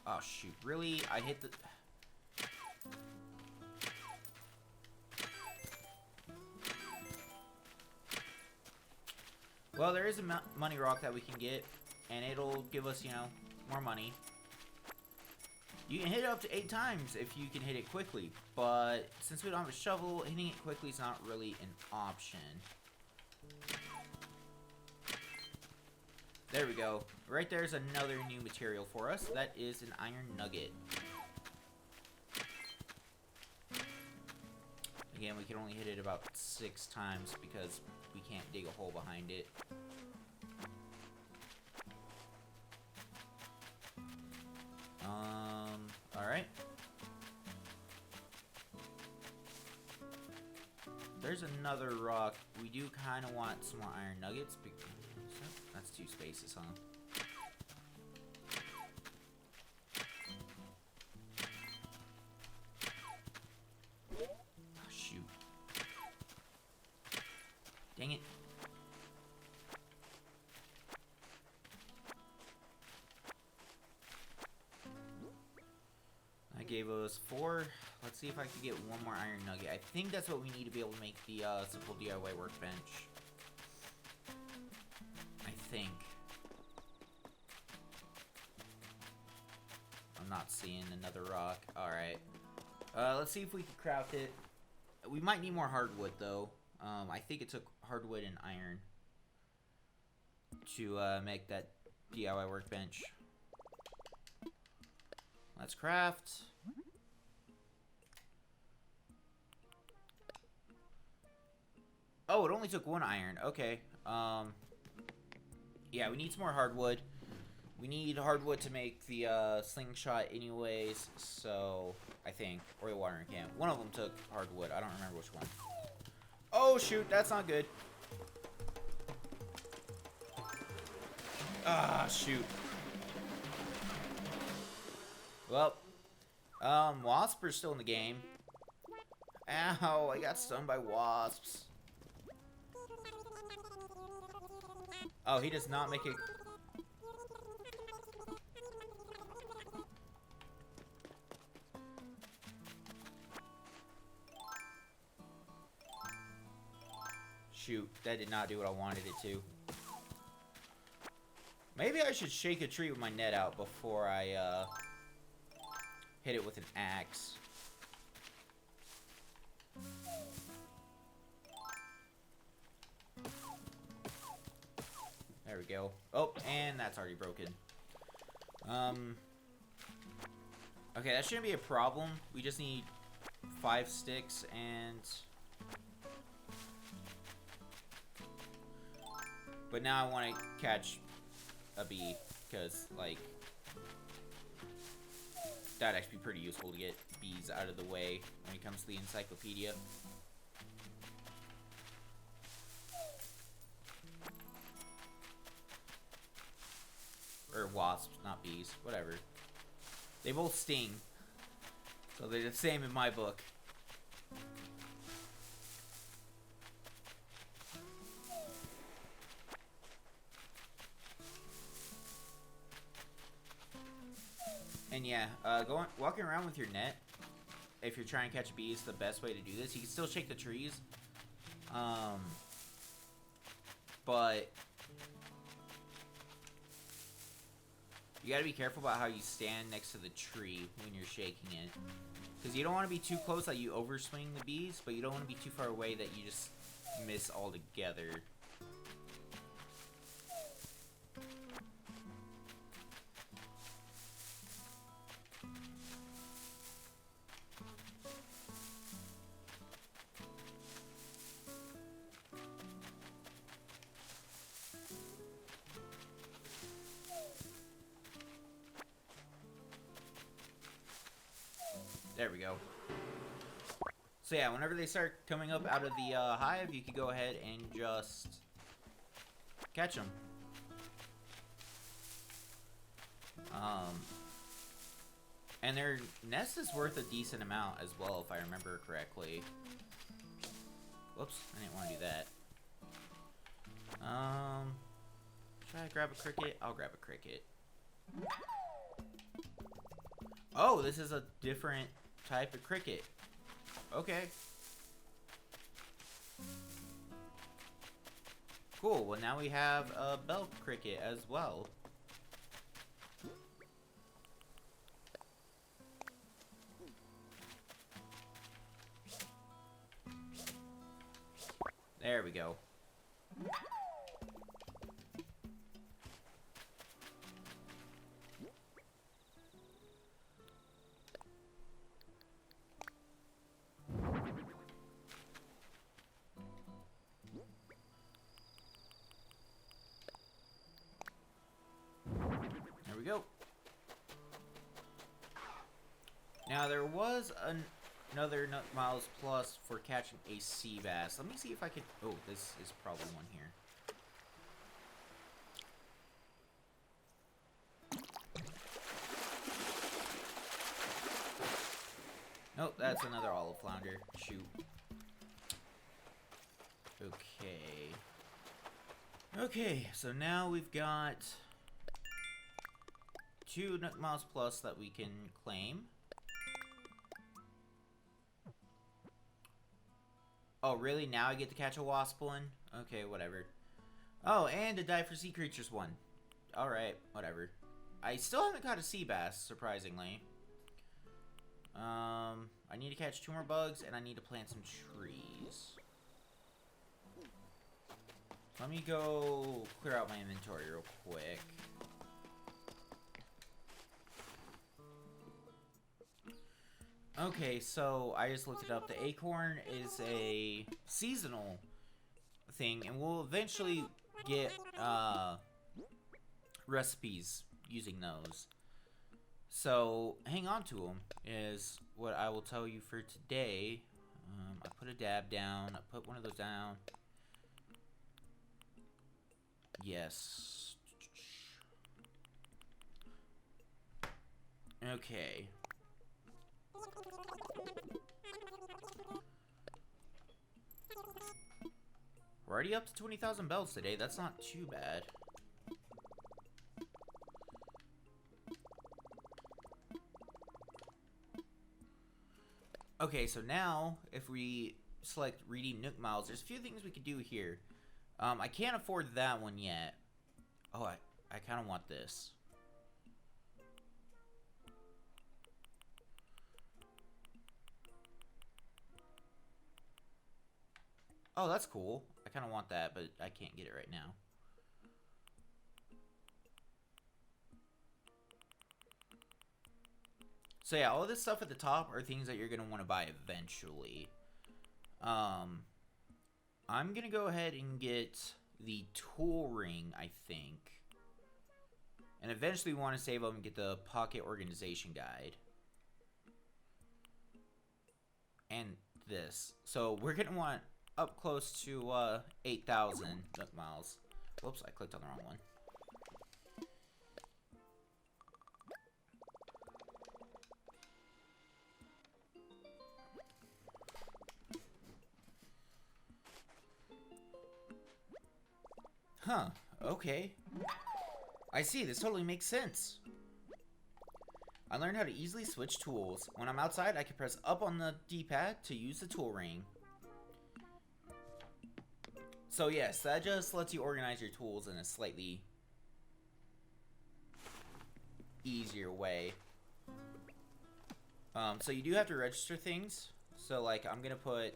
Oh shoot, really? I hit the... Well, there is a money rock that we can get, and it'll give us, you know, more money. You can hit it up to 8 times if you can hit it quickly, but since we don't have a shovel, hitting it quickly is not really an option. There we go. Right there's another new material for us. That is an iron nugget. Again, we can only hit it about 6 times because we can't dig a hole behind it. Alright. There's another rock. We do kind of want some more iron nuggets. That's 2 spaces, huh? Oh, shoot. Dang it. That gave us 4. Let's see if I can get 1 more iron nugget. I think that's what we need to be able to make the simple DIY workbench. I think. I'm not seeing another rock. Alright. Let's see if we can craft it. We might need more hardwood, though. I think it took hardwood and iron to make that DIY workbench. Let's craft. Oh, it only took 1 iron. Okay. Yeah, we need some more hardwood. We need hardwood to make the slingshot anyways, so I think. Or the watering can. One of them took hardwood. I don't remember which one. Oh, shoot. That's not good. Ah, shoot. Well, wasps are still in the game. Ow, I got stung by wasps. Oh, he does not make it. Shoot, that did not do what I wanted it to. Maybe I should shake a tree with my net out before I, hit it with an axe. There we go. Oh, and that's already broken. Okay, that shouldn't be a problem. We just need 5 sticks and... But now I want to catch a bee, because, like... That'd actually be pretty useful to get bees out of the way when it comes to the encyclopedia. Or wasps, not bees. Whatever. They both sting. So they're the same in my book. And yeah, walking around with your net, if you're trying to catch bees, the best way to do this. You can still shake the trees, but you gotta be careful about how you stand next to the tree when you're shaking it. Because you don't want to be too close that you overswing the bees, but you don't want to be too far away that you just miss altogether. There we go. So yeah, whenever they start coming up out of the hive, you can go ahead and just catch them. And their nest is worth a decent amount as well, if I remember correctly. Whoops, I didn't want to do that. Should I grab a cricket? I'll grab a cricket. Oh, this is a different type of cricket. Okay. Cool, well now we have a bell cricket as well. There we go. There we go. Now there was another Nook Miles Plus for catching a sea bass. Let me see if I can. Oh, this is probably one here. Nope, that's another olive flounder. Shoot. Okay. Okay, so now we've got 2 Nook Miles Plus that we can claim. Oh, really? Now I get to catch a wasp one? Okay, whatever. Oh, and a Die for Sea Creatures one. Alright, whatever. I still haven't caught a sea bass, surprisingly. I need to catch 2 more bugs, and I need to plant some trees. Let me go clear out my inventory real quick. Okay, so I just looked it up. The acorn is a seasonal thing, and we'll eventually get recipes using those. So hang on to them is what I will tell you for today. I put a dab down. I put one of those down. Yes. Okay. We're already up to 20,000 bells today. That's not too bad. Okay, so now, if we select Redeem Nook Miles, there's a few things we could do here. I can't afford that one yet. Oh, I kind of want this. Oh, that's cool. I kind of want that, but I can't get it right now. So yeah, all this stuff at the top are things that you're going to want to buy eventually. I'm going to go ahead and get the tool ring, I think. And eventually we want to save up and get the pocket organization guide. And this. So we're going to want up close to 8,000 Nook Miles. Whoops, I clicked on the wrong one. Huh, okay. I see, this totally makes sense. I learned how to easily switch tools. When I'm outside, I can press up on the D-pad to use the tool ring. So yes, that just lets you organize your tools in a slightly easier way. So you do have to register things. So like I'm gonna put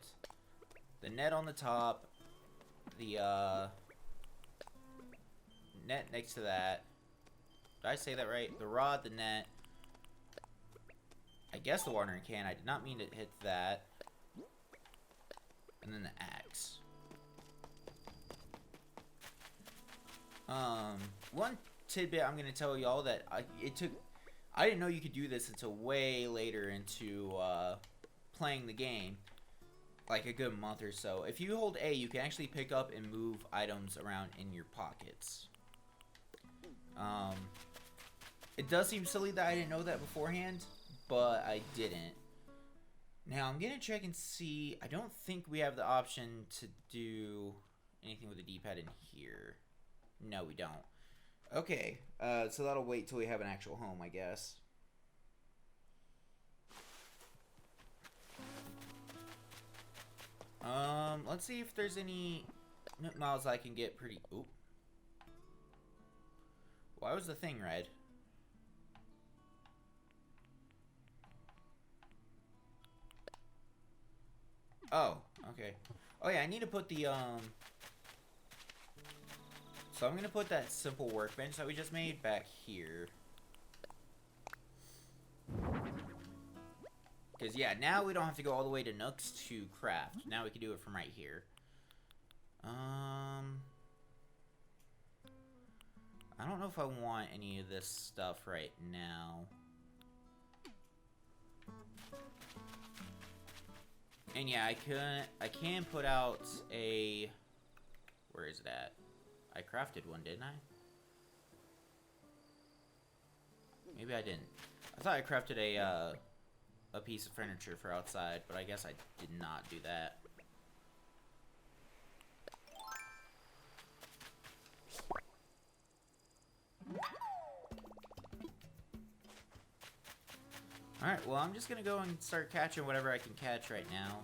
the net on the top, the net next to that. Did I say that right? The rod, the net. I guess the watering can. I did not mean to hit that. And then the axe. One tidbit I'm gonna tell y'all that I didn't know you could do this until way later into playing the game, like a good month or so. If you hold A, you can actually pick up and move items around in your pockets. It does seem silly that I didn't know that beforehand, but I didn't. Now I'm gonna check and see. I don't think we have the option to do anything with the D-pad in here. No, we don't. Okay, so that'll wait till we have an actual home, I guess. Let's see if there's any Nook Miles I can get pretty... Oop. Why was the thing red? Oh, okay. Oh yeah, I need to put the, So I'm gonna put that simple workbench that we just made back here. Because, yeah, now we don't have to go all the way to Nook's to craft. Now we can do it from right here. I don't know if I want any of this stuff right now. And yeah, I can put out a... Where is it at? I crafted one, didn't I? Maybe I didn't. I thought I crafted a piece of furniture for outside, but I guess I did not do that. Alright, well, I'm just gonna go and start catching whatever I can catch right now.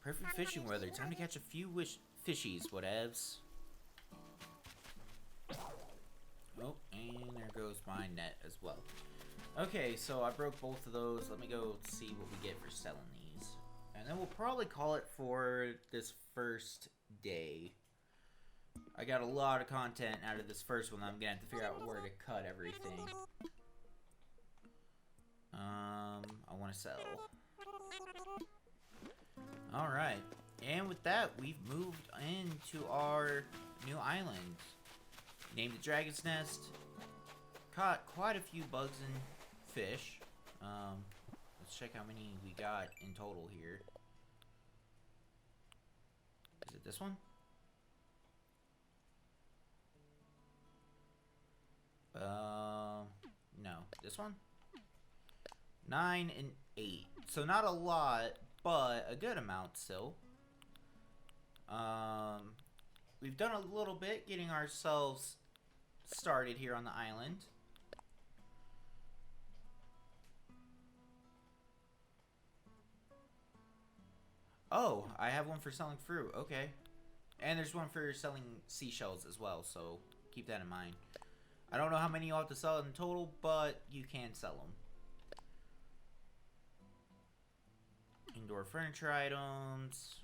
Perfect fishing weather. Time to catch a few fishies, whatevs. Oh, and there goes my net as well. Okay, so I broke both of those. Let me go see what we get for selling these. And then we'll probably call it for this first day. I got a lot of content out of this first one. I'm gonna have to figure out where to cut everything. I want to sell. Alright, and with that, we've moved into our new island. Named the Dragon's Nest. Caught quite a few bugs and fish. Let's check how many we got in total here. Is it this one? No. This one? 9 and 8. So not a lot, but a good amount still. We've done a little bit getting ourselves started here on the island. Oh, I have one for selling fruit. Okay. And there's one for selling seashells as well, so keep that in mind. I don't know how many you'll have to sell in total, but you can sell them. Indoor furniture items.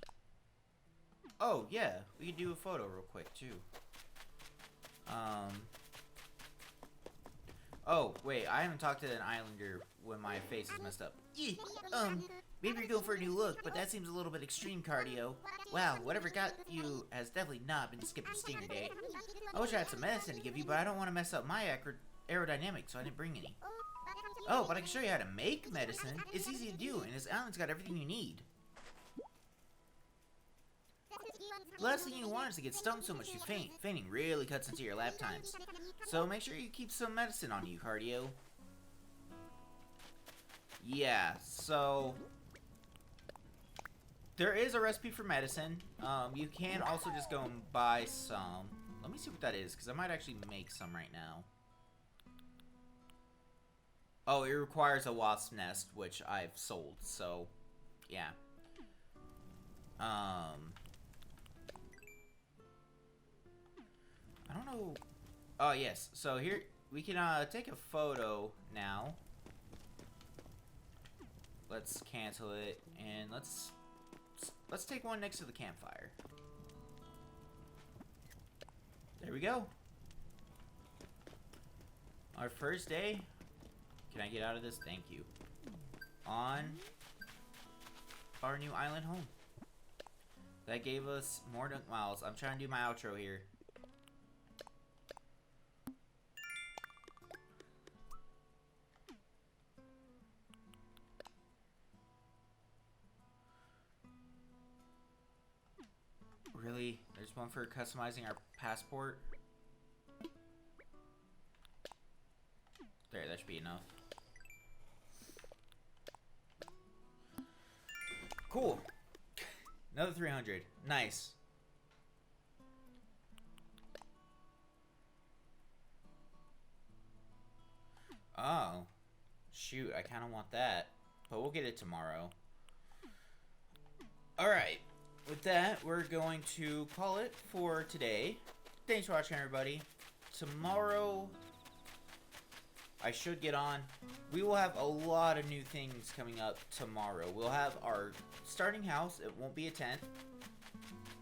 Oh, yeah. We could do a photo real quick, too. Oh, wait. I haven't talked to an islander when my face is messed up. Maybe you're going for a new look, but that seems a little bit extreme, Cardio. Wow, whatever got you has definitely not been skipping Stinger Day. I wish I had some medicine to give you, but I don't want to mess up my aerodynamics, so I didn't bring any. Oh, but I can show you how to make medicine. It's easy to do, and this island's got everything you need. The last thing you want is to get stung so much you faint. Fainting really cuts into your lap times. So make sure you keep some medicine on you, Cardio. Yeah, so... there is a recipe for medicine. You can also just go and buy some. Let me see what that is, because I might actually make some right now. Oh, it requires a wasp nest, which I've sold, so yeah. I don't know. Oh, yes. So here, we can take a photo now. Let's cancel it, and let's take one next to the campfire. There we go. Our first day. Can I get out of this? Thank you. On our new island home. That gave us more Nook Miles. I'm trying to do my outro here. Really? There's one for customizing our passport? There, that should be enough. Cool. Another 300. Nice. Oh. Shoot, I kind of want that. But we'll get it tomorrow. Alright. With that, we're going to call it for today. Thanks for watching, everybody. Tomorrow, I should get on. We will have a lot of new things coming up tomorrow. We'll have our starting house. It won't be a tent.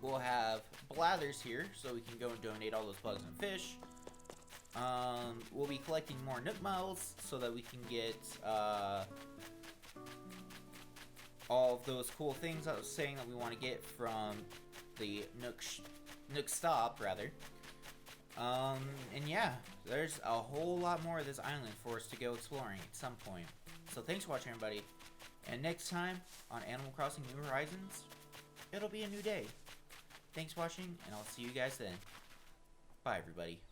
We'll have Blathers here, so we can go and donate all those bugs and fish. We'll be collecting more Nook Miles, so that we can get all of those cool things I was saying that we want to get from the Nook Stop, rather. And yeah, there's a whole lot more of this island for us to go exploring at some point. So thanks for watching, everybody. And next time on Animal Crossing New Horizons, it'll be a new day. Thanks for watching, and I'll see you guys then. Bye, everybody.